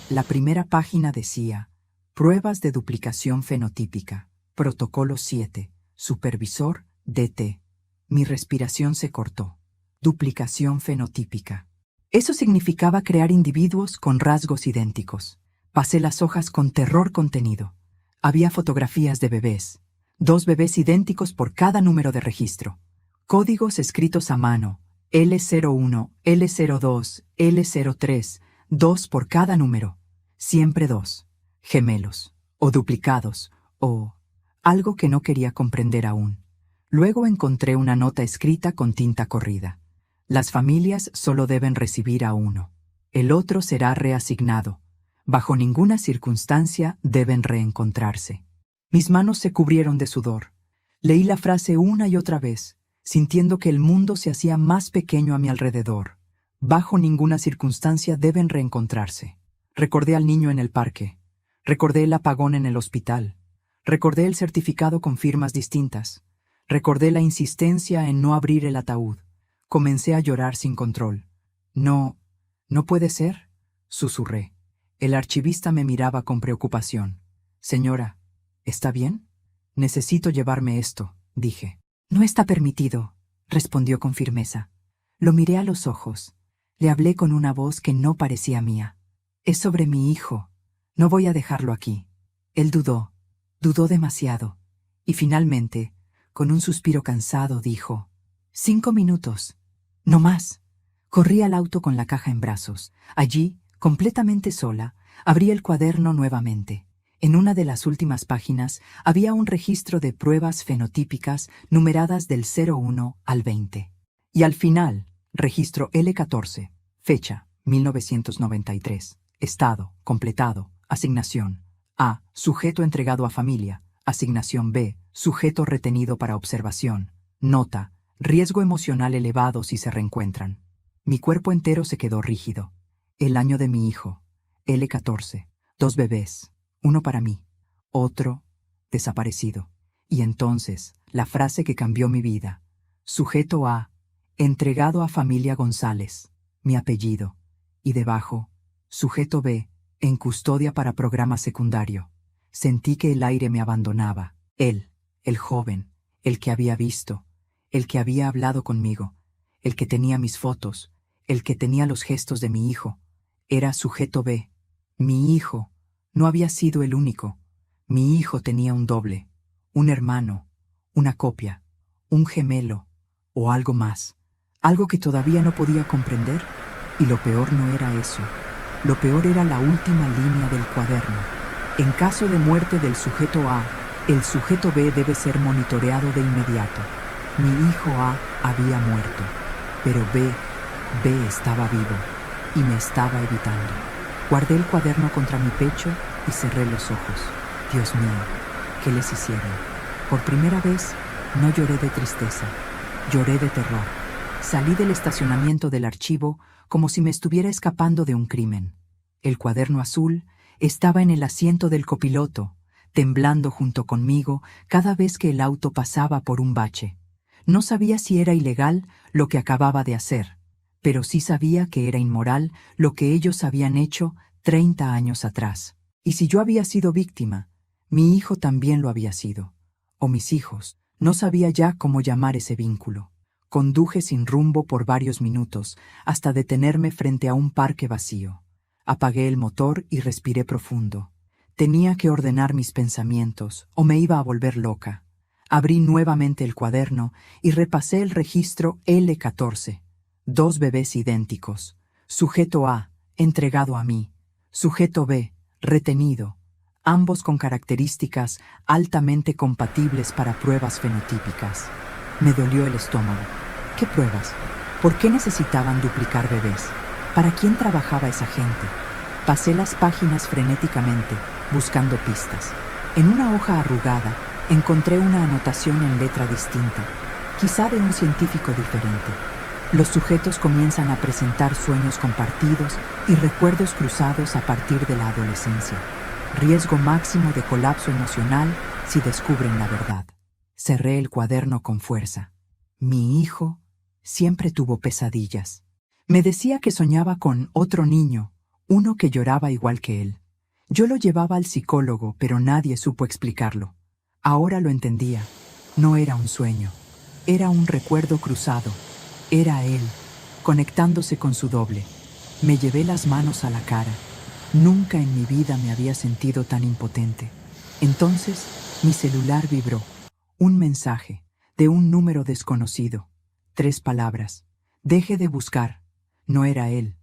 La primera página decía: Pruebas de duplicación fenotípica, Protocolo 7, Supervisor DT. Mi respiración se cortó. Duplicación fenotípica. Eso significaba crear individuos con rasgos idénticos. Pasé las hojas con terror contenido. Había fotografías de bebés. 2 bebés idénticos por cada número de registro. Códigos escritos a mano. L01, L02, L03, 2 por cada número. Siempre 2. Gemelos. O duplicados. O algo que no quería comprender aún. Luego encontré una nota escrita con tinta corrida. Las familias solo deben recibir a uno. El otro será reasignado. Bajo ninguna circunstancia deben reencontrarse. Mis manos se cubrieron de sudor. Leí la frase una y otra vez, sintiendo que el mundo se hacía más pequeño a mi alrededor. Bajo ninguna circunstancia deben reencontrarse. Recordé al niño en el parque. Recordé el apagón en el hospital. Recordé el certificado con firmas distintas. Recordé la insistencia en no abrir el ataúd. Comencé a llorar sin control. No puede ser, susurré. El archivista me miraba con preocupación. Señora, ¿está bien? Necesito llevarme esto, dije. No está permitido, respondió con firmeza. Lo miré a los ojos. Le hablé con una voz que no parecía mía. Es sobre mi hijo. No voy a dejarlo aquí. Él dudó demasiado. Y finalmente, con un suspiro cansado, dijo: 5 minutos. No más. Corrí al auto con la caja en brazos. Allí, completamente sola, abrí el cuaderno nuevamente. En una de las últimas páginas había un registro de pruebas fenotípicas numeradas del 01 al 20. Y al final, registro L14, fecha 1993, estado, completado, asignación A, sujeto entregado a familia, asignación B, sujeto retenido para observación, nota, riesgo emocional elevado si se reencuentran. Mi cuerpo entero se quedó rígido. El año de mi hijo, L14, 2 bebés. Uno para mí, otro desaparecido. Y entonces, la frase que cambió mi vida. Sujeto A, entregado a familia González, mi apellido. Y debajo, sujeto B, en custodia para programa secundario. Sentí que el aire me abandonaba. Él, el joven, el que había visto, el que había hablado conmigo, el que tenía mis fotos, el que tenía los gestos de mi hijo, era sujeto B. Mi hijo no había sido el único. Mi hijo tenía un doble, un hermano, una copia, un gemelo o algo más, algo que todavía no podía comprender. Y lo peor no era eso. Lo peor era la última línea del cuaderno. En caso de muerte del sujeto A, el sujeto B debe ser monitoreado de inmediato. Mi hijo A había muerto, pero B estaba vivo y me estaba evitando. Guardé el cuaderno contra mi pecho y cerré los ojos. Dios mío, ¿qué les hicieron? Por primera vez, no lloré de tristeza, lloré de terror. Salí del estacionamiento del archivo como si me estuviera escapando de un crimen. El cuaderno azul estaba en el asiento del copiloto, temblando junto conmigo cada vez que el auto pasaba por un bache. No sabía si era ilegal lo que acababa de hacer, pero sí sabía que era inmoral lo que ellos habían hecho 30 años atrás. Y si yo había sido víctima, mi hijo también lo había sido. O mis hijos. No sabía ya cómo llamar ese vínculo. Conduje sin rumbo por varios minutos, hasta detenerme frente a un parque vacío. Apagué el motor y respiré profundo. Tenía que ordenar mis pensamientos, o me iba a volver loca. Abrí nuevamente el cuaderno y repasé el registro L14. 2 bebés idénticos. Sujeto A, entregado a mí. Sujeto B, retenido. Ambos con características altamente compatibles para pruebas fenotípicas. Me dolió el estómago. ¿Qué pruebas? ¿Por qué necesitaban duplicar bebés? ¿Para quién trabajaba esa gente? Pasé las páginas frenéticamente, buscando pistas. En una hoja arrugada, encontré una anotación en letra distinta, quizá de un científico diferente. Los sujetos comienzan a presentar sueños compartidos y recuerdos cruzados a partir de la adolescencia. Riesgo máximo de colapso emocional si descubren la verdad. Cerré el cuaderno con fuerza. Mi hijo siempre tuvo pesadillas. Me decía que soñaba con otro niño, uno que lloraba igual que él. Yo lo llevaba al psicólogo, pero nadie supo explicarlo. Ahora lo entendía. No era un sueño. Era un recuerdo cruzado. Era él, conectándose con su doble. Me llevé las manos a la cara. Nunca en mi vida me había sentido tan impotente. Entonces, mi celular vibró. Un mensaje, de un número desconocido. 3 palabras. Deje de buscar. No era él.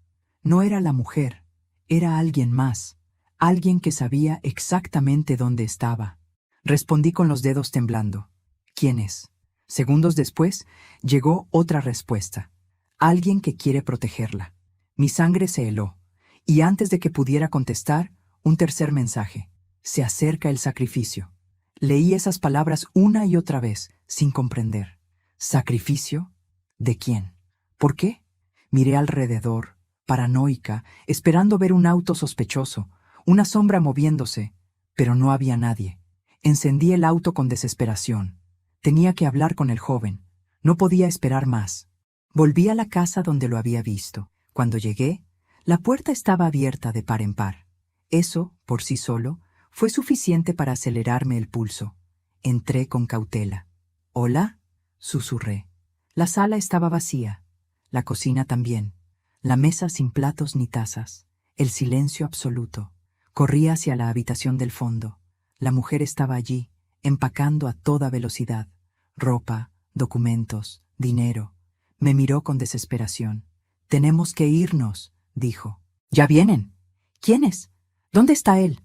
No era la mujer. Era alguien más. Alguien que sabía exactamente dónde estaba. Respondí con los dedos temblando. ¿Quién es? Segundos después, llegó otra respuesta. Alguien que quiere protegerla. Mi sangre se heló. Y antes de que pudiera contestar, un tercer mensaje. Se acerca el sacrificio. Leí esas palabras una y otra vez, sin comprender. ¿Sacrificio? ¿De quién? ¿Por qué? Miré alrededor, paranoica, esperando ver un auto sospechoso, una sombra moviéndose, pero no había nadie. Encendí el auto con desesperación. Tenía que hablar con el joven. No podía esperar más. Volví a la casa donde lo había visto. Cuando llegué, la puerta estaba abierta de par en par. Eso, por sí solo, fue suficiente para acelerarme el pulso. Entré con cautela. «¿Hola?», susurré. La sala estaba vacía. La cocina también. La mesa sin platos ni tazas. El silencio absoluto. Corrí hacia la habitación del fondo. La mujer estaba allí, empacando a toda velocidad. Ropa, documentos, dinero. Me miró con desesperación. «Tenemos que irnos», dijo. «¿Ya vienen? ¿Quiénes? ¿Dónde está él?».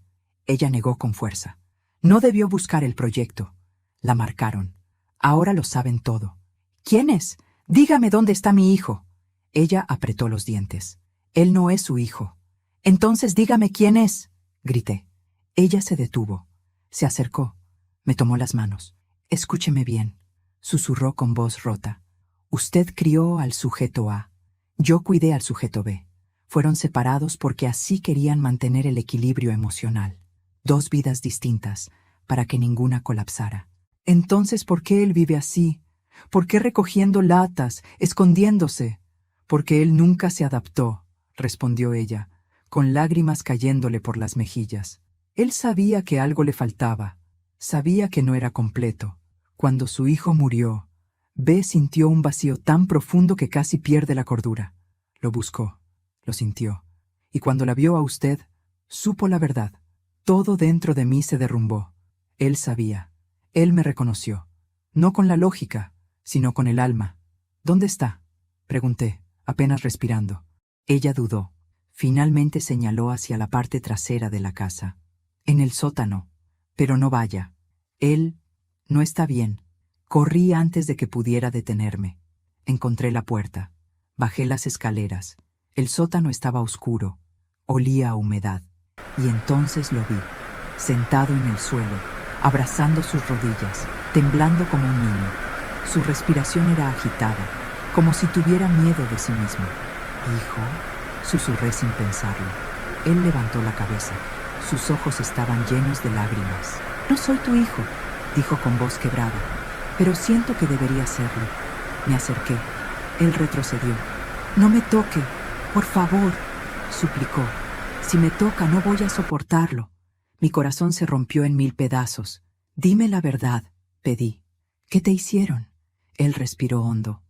Ella negó con fuerza. No debió buscar el proyecto. La marcaron. Ahora lo saben todo. «¿Quiénes? Dígame dónde está mi hijo». Ella apretó los dientes. «Él no es su hijo». «Entonces dígame quién es», grité. Ella se detuvo. Se acercó. Me tomó las manos. «Escúcheme bien», susurró con voz rota. «Usted crió al sujeto A. Yo cuidé al sujeto B. Fueron separados porque así querían mantener el equilibrio emocional. 2 vidas distintas, para que ninguna colapsara. Entonces, ¿por qué él vive así? ¿Por qué recogiendo latas, escondiéndose? Porque él nunca se adaptó, respondió ella, con lágrimas cayéndole por las mejillas. Él sabía que algo le faltaba, sabía que no era completo. Cuando su hijo murió, B sintió un vacío tan profundo que casi pierde la cordura. Lo buscó, lo sintió, y cuando la vio a usted, supo la verdad. Todo dentro de mí se derrumbó. Él sabía, él me reconoció, no con la lógica, sino con el alma. ¿Dónde está?, pregunté, apenas respirando. Ella dudó. Finalmente señaló hacia la parte trasera de la casa. En el sótano. Pero no vaya. Él no está bien. Corrí antes de que pudiera detenerme. Encontré la puerta. Bajé las escaleras. El sótano estaba oscuro. Olía a humedad. Y entonces lo vi, sentado en el suelo, abrazando sus rodillas, temblando como un niño. Su respiración era agitada, como si tuviera miedo de sí mismo. «Hijo», susurré sin pensarlo. Él levantó la cabeza. Sus ojos estaban llenos de lágrimas. «No soy tu hijo», dijo con voz quebrada, «pero siento que debería serlo». Me acerqué. Él retrocedió. «No me toque, por favor», suplicó. «Si me toca, no voy a soportarlo». Mi corazón se rompió en 1000 pedazos. «Dime la verdad», pedí. «¿Qué te hicieron?». Él respiró hondo.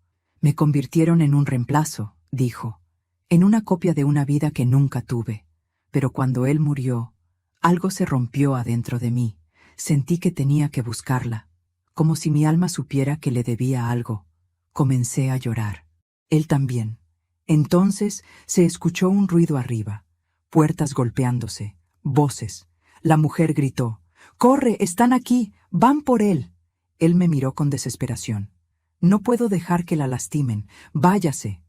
«Me convirtieron en un reemplazo», dijo, «en una copia de una vida que nunca tuve. Pero cuando él murió, algo se rompió adentro de mí. Sentí que tenía que buscarla, como si mi alma supiera que le debía algo. Comencé a llorar. Él también. Entonces se escuchó un ruido arriba, puertas golpeándose, voces. La mujer gritó: «¡Corre! ¡Están aquí! ¡Van por él!». Él me miró con desesperación. «No puedo dejar que la lastimen. Váyase».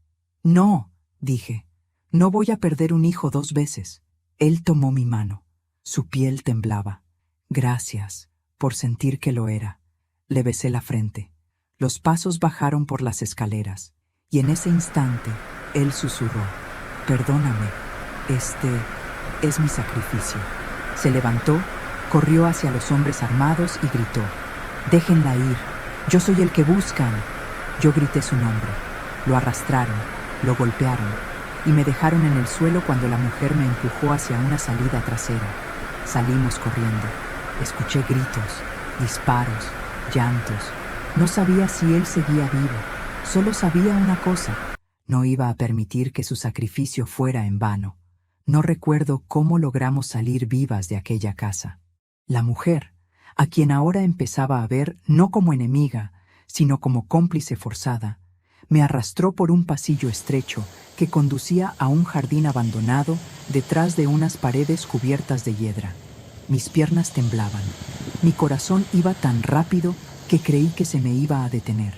«No», dije. «No voy a perder un hijo 2 veces». Él tomó mi mano. Su piel temblaba. «Gracias por sentir que lo era». Le besé la frente. Los pasos bajaron por las escaleras, y en ese instante él susurró: «Perdóname, este es mi sacrificio». Se levantó, corrió hacia los hombres armados y gritó: «Déjenla ir, yo soy el que buscan». Yo grité su nombre. Lo arrastraron, lo golpearon, y me dejaron en el suelo cuando la mujer me empujó hacia una salida trasera. Salimos corriendo. Escuché gritos, disparos, llantos. No sabía si él seguía vivo. Solo sabía una cosa: no iba a permitir que su sacrificio fuera en vano. No recuerdo cómo logramos salir vivas de aquella casa. La mujer, a quien ahora empezaba a ver no como enemiga, sino como cómplice forzada, me arrastró por un pasillo estrecho que conducía a un jardín abandonado detrás de unas paredes cubiertas de hiedra. Mis piernas temblaban. Mi corazón iba tan rápido que creí que se me iba a detener.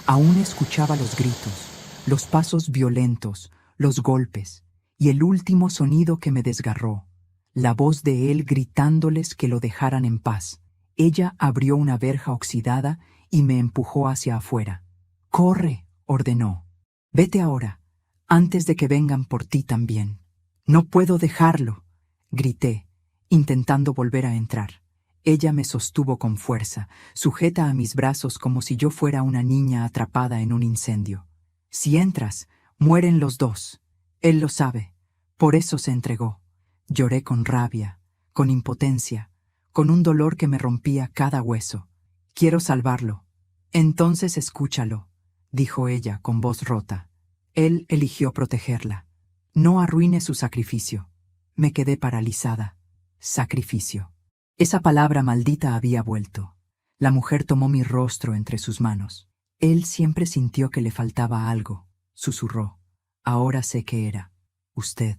Aún escuchaba los gritos, los pasos violentos, los golpes, y el último sonido que me desgarró, la voz de él gritándoles que lo dejaran en paz. Ella abrió una verja oxidada y me empujó hacia afuera. «Corre», ordenó. «Vete ahora, antes de que vengan por ti también». «No puedo dejarlo», grité, intentando volver a entrar. Ella me sostuvo con fuerza, sujeta a mis brazos como si yo fuera una niña atrapada en un incendio. «Si entras, mueren los 2. Él lo sabe. Por eso se entregó». Lloré con rabia, con impotencia, con un dolor que me rompía cada hueso. «Quiero salvarlo». «Entonces escúchalo», dijo ella con voz rota. Él eligió protegerla. «No arruine su sacrificio». Me quedé paralizada. Sacrificio. Esa palabra maldita había vuelto. La mujer tomó mi rostro entre sus manos. Él siempre sintió que le faltaba algo. Susurró: «Ahora sé qué era. Usted».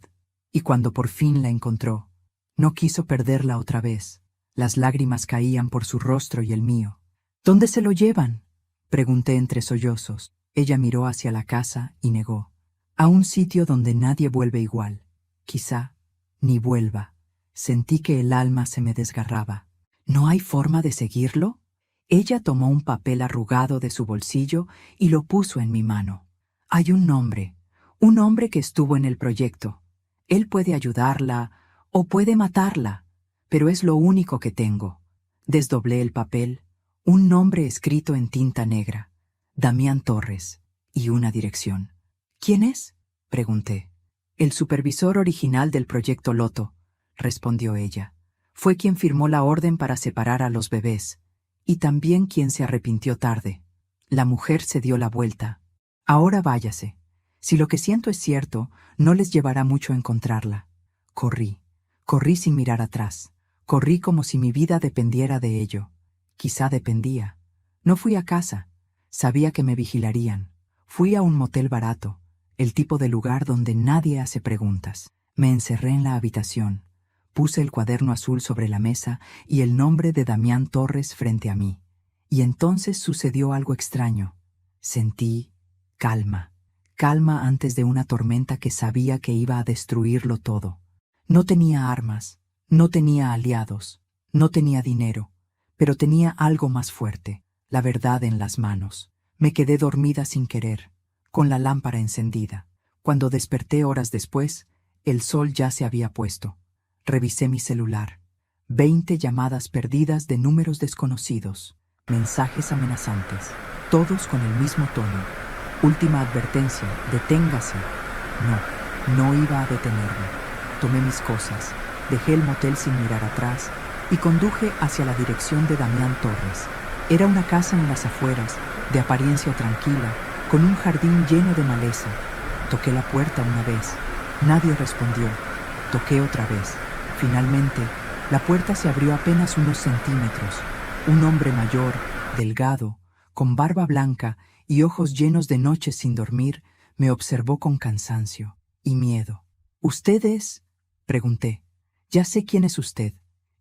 Y cuando por fin la encontró, no quiso perderla otra vez. Las lágrimas caían por su rostro y el mío. «¿Dónde se lo llevan?», pregunté entre sollozos. Ella miró hacia la casa y negó. «A un sitio donde nadie vuelve igual. Quizá ni vuelva». Sentí que el alma se me desgarraba. «¿No hay forma de seguirlo?». Ella tomó un papel arrugado de su bolsillo y lo puso en mi mano. «Hay un hombre que estuvo en el proyecto. Él puede ayudarla o puede matarla, pero es lo único que tengo». Desdoblé el papel. Un nombre escrito en tinta negra, Damián Torres, y una dirección. ¿Quién es?, pregunté. El supervisor original del proyecto Loto, respondió ella. Fue quien firmó la orden para separar a los bebés, y también quien se arrepintió tarde. La mujer se dio la vuelta. Ahora váyase. Si lo que siento es cierto, no les llevará mucho encontrarla. Corrí sin mirar atrás. Corrí como si mi vida dependiera de ello. Quizá dependía. No fui a casa. Sabía que me vigilarían. Fui a un motel barato, el tipo de lugar donde nadie hace preguntas. Me encerré en la habitación. Puse el cuaderno azul sobre la mesa y el nombre de Damián Torres frente a mí. Y entonces sucedió algo extraño. Sentí calma. Calma antes de una tormenta que sabía que iba a destruirlo todo. No tenía armas, no tenía aliados, no tenía dinero, pero tenía algo más fuerte, la verdad en las manos. Me quedé dormida sin querer, con la lámpara encendida. Cuando desperté horas después, el sol ya se había puesto. Revisé mi celular. 20 llamadas perdidas de números desconocidos, mensajes amenazantes, todos con el mismo tono. Última advertencia, deténgase. No iba a detenerme. Tomé mis cosas, dejé el motel sin mirar atrás y conduje hacia la dirección de Damián Torres. Era una casa en las afueras, de apariencia tranquila, con un jardín lleno de maleza. Toqué la puerta una vez. Nadie respondió. Toqué otra vez. Finalmente, la puerta se abrió apenas unos centímetros. Un hombre mayor, delgado, con barba blanca y ojos llenos de noches sin dormir, me observó con cansancio y miedo. ¿Usted es? Pregunté. Ya sé quién es usted,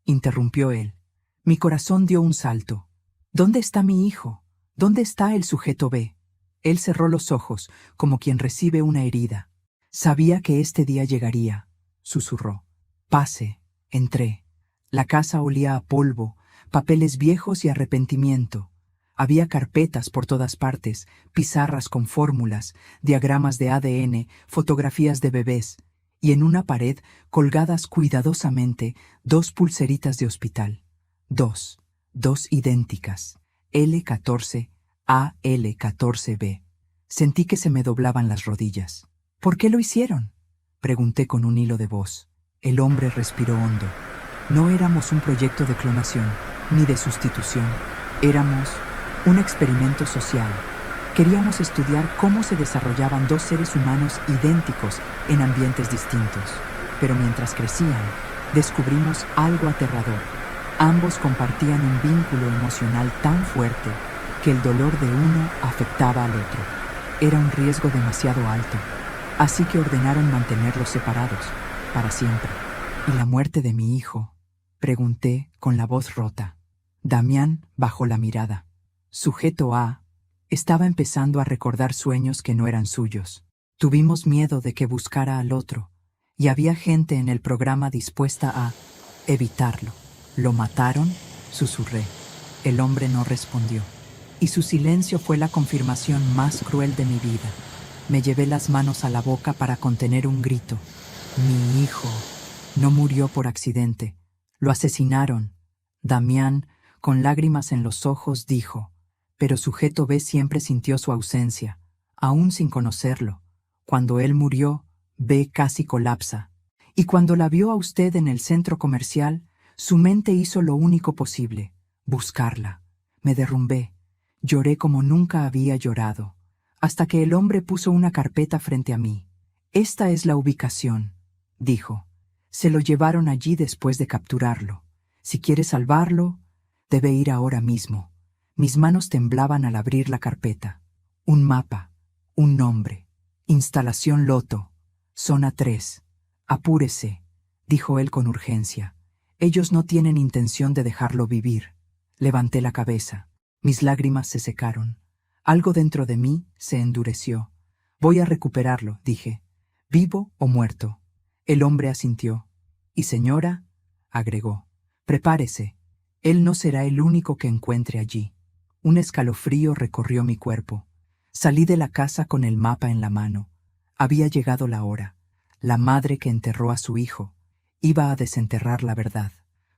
interrumpió él. Mi corazón dio un salto. ¿Dónde está mi hijo? ¿Dónde está el sujeto B? Él cerró los ojos, como quien recibe una herida. Sabía que este día llegaría, susurró. Pase, entré. La casa olía a polvo, papeles viejos y arrepentimiento. Había carpetas por todas partes, pizarras con fórmulas, diagramas de ADN, fotografías de bebés, y en una pared, colgadas cuidadosamente, 2 pulseritas de hospital. Dos idénticas, L14, AL14B. Sentí que se me doblaban las rodillas. ¿Por qué lo hicieron?, pregunté con un hilo de voz. El hombre respiró hondo. No éramos un proyecto de clonación, ni de sustitución. Éramos un experimento social. Queríamos estudiar cómo se desarrollaban 2 seres humanos idénticos en ambientes distintos. Pero mientras crecían, descubrimos algo aterrador. Ambos compartían un vínculo emocional tan fuerte que el dolor de uno afectaba al otro. Era un riesgo demasiado alto, así que ordenaron mantenerlos separados, para siempre. ¿Y la muerte de mi hijo?, pregunté con la voz rota. Damián bajó la mirada. Sujeto A estaba empezando a recordar sueños que no eran suyos. Tuvimos miedo de que buscara al otro, y había gente en el programa dispuesta a evitarlo. ¿Lo mataron?, susurré. El hombre no respondió, y su silencio fue la confirmación más cruel de mi vida. Me llevé las manos a la boca para contener un grito. Mi hijo no murió por accidente. Lo asesinaron. Damián, con lágrimas en los ojos, dijo. Pero sujeto B siempre sintió su ausencia, aún sin conocerlo. Cuando él murió, B casi colapsa. Y cuando la vio a usted en el centro comercial, su mente hizo lo único posible, buscarla. Me derrumbé. Lloré como nunca había llorado, hasta que el hombre puso una carpeta frente a mí. Esta es la ubicación, dijo. Se lo llevaron allí después de capturarlo. Si quiere salvarlo, debe ir ahora mismo. Mis manos temblaban al abrir la carpeta. Un mapa, un nombre. Instalación Loto, zona 3. Apúrese, dijo él con urgencia. Ellos no tienen intención de dejarlo vivir. Levanté la cabeza. Mis lágrimas se secaron. Algo dentro de mí se endureció. Voy a recuperarlo, dije. ¿Vivo o muerto? El hombre asintió. Y señora, agregó, prepárese. Él no será el único que encuentre allí. Un escalofrío recorrió mi cuerpo. Salí de la casa con el mapa en la mano. Había llegado la hora. La madre que enterró a su hijo iba a desenterrar la verdad.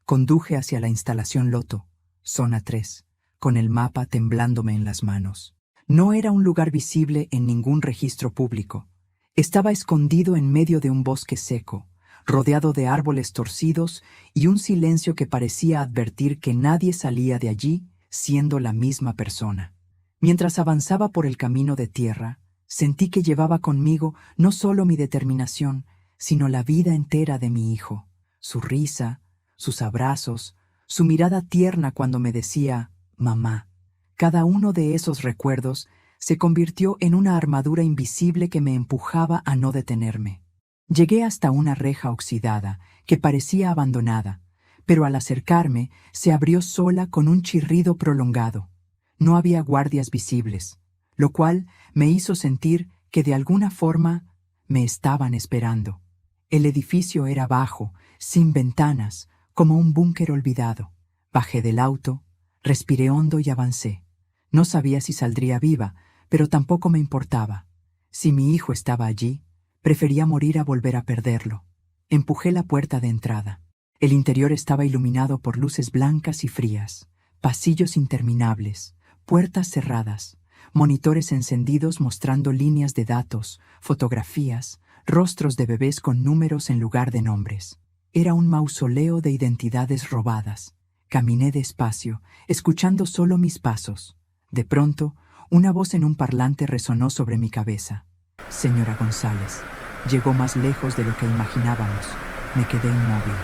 Conduje hacia la instalación Loto, zona 3. con el mapa temblándome en las manos. No era un lugar visible en ningún registro público. Estaba escondido en medio de un bosque seco, rodeado de árboles torcidos y un silencio que parecía advertir que nadie salía de allí siendo la misma persona. Mientras avanzaba por el camino de tierra, sentí que llevaba conmigo no solo mi determinación, sino la vida entera de mi hijo, su risa, sus abrazos, su mirada tierna cuando me decía «mamá». Cada uno de esos recuerdos se convirtió en una armadura invisible que me empujaba a no detenerme. Llegué hasta una reja oxidada, que parecía abandonada, pero al acercarme se abrió sola con un chirrido prolongado. No había guardias visibles, lo cual me hizo sentir que de alguna forma me estaban esperando. El edificio era bajo, sin ventanas, como un búnker olvidado. Bajé del auto, respiré hondo y avancé. No sabía si saldría viva, pero tampoco me importaba. Si mi hijo estaba allí, prefería morir a volver a perderlo. Empujé la puerta de entrada. El interior estaba iluminado por luces blancas y frías, pasillos interminables, puertas cerradas, monitores encendidos mostrando líneas de datos, fotografías, rostros de bebés con números en lugar de nombres. Era un mausoleo de identidades robadas. Caminé despacio, escuchando solo mis pasos. De pronto, una voz en un parlante resonó sobre mi cabeza. «Señora González». Llegó más lejos de lo que imaginábamos. Me quedé inmóvil.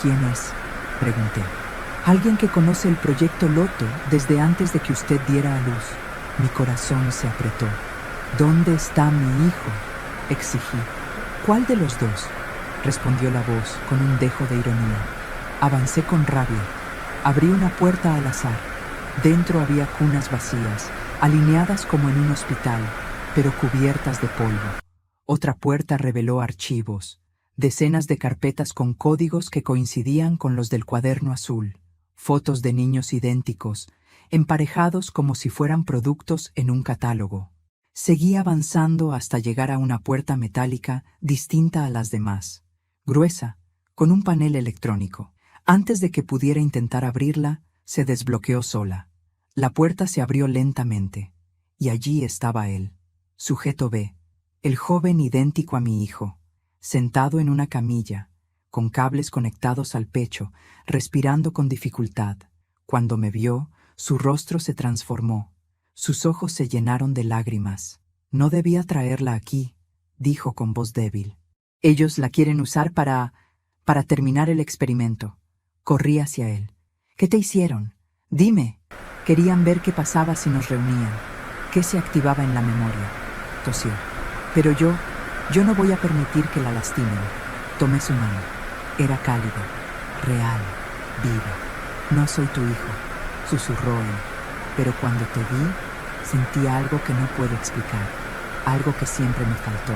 «¿Quién es?», pregunté. «Alguien que conoce el proyecto Loto desde antes de que usted diera a luz». Mi corazón se apretó. «¿Dónde está mi hijo?», exigí. «¿Cuál de los dos?», respondió la voz con un dejo de ironía. Avancé con rabia. Abrí una puerta al azar. Dentro había cunas vacías, alineadas como en un hospital, pero cubiertas de polvo. Otra puerta reveló archivos, decenas de carpetas con códigos que coincidían con los del cuaderno azul, fotos de niños idénticos, emparejados como si fueran productos en un catálogo. Seguí avanzando hasta llegar a una puerta metálica distinta a las demás, gruesa, con un panel electrónico. Antes de que pudiera intentar abrirla, se desbloqueó sola. La puerta se abrió lentamente, y allí estaba él, sujeto B, el joven idéntico a mi hijo, sentado en una camilla, con cables conectados al pecho, respirando con dificultad. Cuando me vio, su rostro se transformó, sus ojos se llenaron de lágrimas. «No debía traerla aquí», dijo con voz débil. «Ellos la quieren usar para terminar el experimento». Corrí hacia él. «¿Qué te hicieron? Dime». Querían ver qué pasaba si nos reunían, qué se activaba en la memoria. Tosió. «Pero yo no voy a permitir que la lastimen». Tomé su mano. Era cálida, real, viva. «No soy tu hijo», susurró él. «Pero cuando te vi, sentí algo que no puedo explicar, algo que siempre me faltó».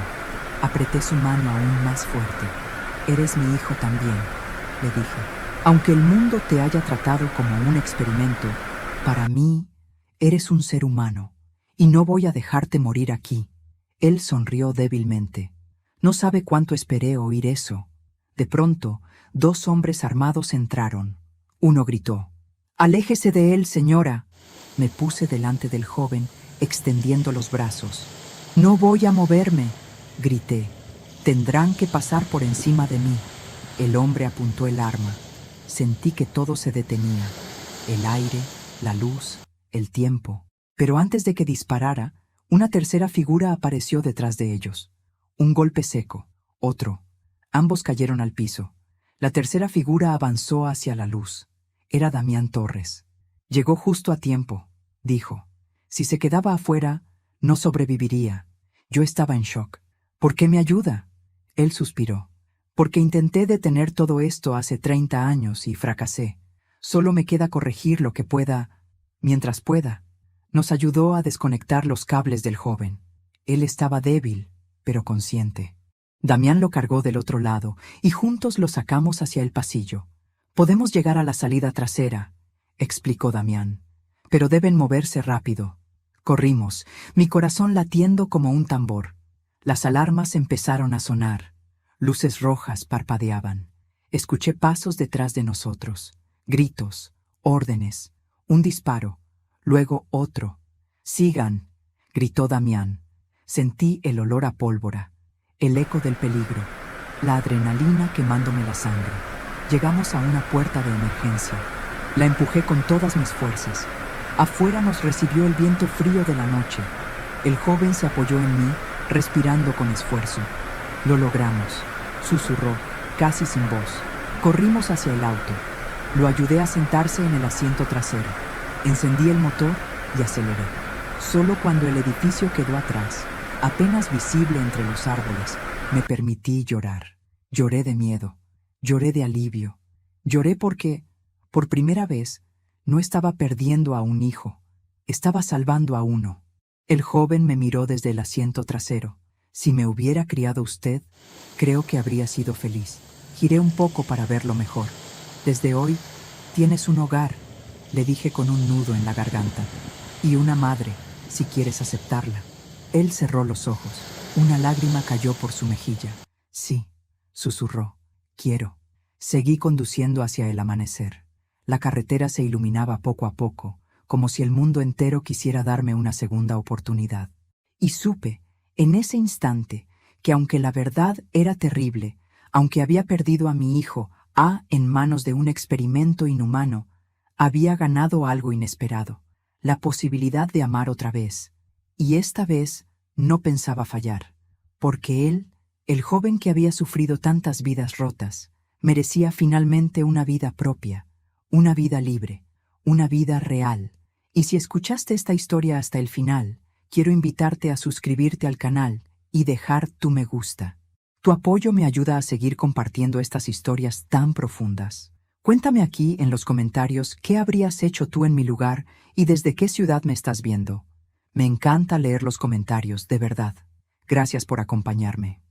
Apreté su mano aún más fuerte. «Eres mi hijo también», le dije. «Aunque el mundo te haya tratado como un experimento, para mí eres un ser humano, y no voy a dejarte morir aquí». Él sonrió débilmente. No sabe cuánto esperé oír eso. De pronto, 2 hombres armados entraron. Uno gritó: «¡Aléjese de él, señora!». Me puse delante del joven, extendiendo los brazos. «No voy a moverme», grité. «Tendrán que pasar por encima de mí». El hombre apuntó el arma. Sentí que todo se detenía. El aire, la luz, el tiempo. Pero antes de que disparara, una tercera figura apareció detrás de ellos. Un golpe seco, otro. Ambos cayeron al piso. La tercera figura avanzó hacia la luz. Era Damián Torres. «Llegó justo a tiempo», dijo. «Si se quedaba afuera, no sobreviviría». Yo estaba en shock. «¿Por qué me ayuda?». Él suspiró. «Porque intenté detener todo esto hace 30 años y fracasé. Solo me queda corregir lo que pueda, mientras pueda». Nos ayudó a desconectar los cables del joven. Él estaba débil, pero consciente. Damián lo cargó del otro lado y juntos lo sacamos hacia el pasillo. «Podemos llegar a la salida trasera», explicó Damián. «Pero deben moverse rápido». Corrimos, mi corazón latiendo como un tambor. Las alarmas empezaron a sonar. Luces rojas parpadeaban. Escuché pasos detrás de nosotros. Gritos, órdenes, un disparo. luego otro. «Sigan», gritó Damián. Sentí el olor a pólvora, el eco del peligro, la adrenalina quemándome la sangre. Llegamos a una puerta de emergencia. La empujé con todas mis fuerzas. Afuera nos recibió el viento frío de la noche. El joven se apoyó en mí, respirando con esfuerzo. «Lo logramos», susurró, casi sin voz. Corrimos hacia el auto. Lo ayudé a sentarse en el asiento trasero. Encendí el motor y aceleré. Solo cuando el edificio quedó atrás, apenas visible entre los árboles, me permití llorar. Lloré de miedo, lloré de alivio. Lloré porque, por primera vez, no estaba perdiendo a un hijo, estaba salvando a uno. El joven me miró desde el asiento trasero. «Si me hubiera criado usted, creo que habría sido feliz». Giré un poco para verlo mejor. «Desde hoy, tienes un hogar», le dije con un nudo en la garganta. «Y una madre, si quieres aceptarla». Él cerró los ojos. Una lágrima cayó por su mejilla. «Sí», susurró, «quiero». Seguí conduciendo hacia el amanecer. La carretera se iluminaba poco a poco, como si el mundo entero quisiera darme una segunda oportunidad. Y supe, en ese instante, que aunque la verdad era terrible, aunque había perdido a mi hijo, en manos de un experimento inhumano, había ganado algo inesperado, la posibilidad de amar otra vez. Y esta vez no pensaba fallar, porque él, el joven que había sufrido tantas vidas rotas, merecía finalmente una vida propia, una vida libre, una vida real. Y si escuchaste esta historia hasta el final, quiero invitarte a suscribirte al canal y dejar tu me gusta. Tu apoyo me ayuda a seguir compartiendo estas historias tan profundas. Cuéntame aquí en los comentarios qué habrías hecho tú en mi lugar y desde qué ciudad me estás viendo. Me encanta leer los comentarios, de verdad. Gracias por acompañarme.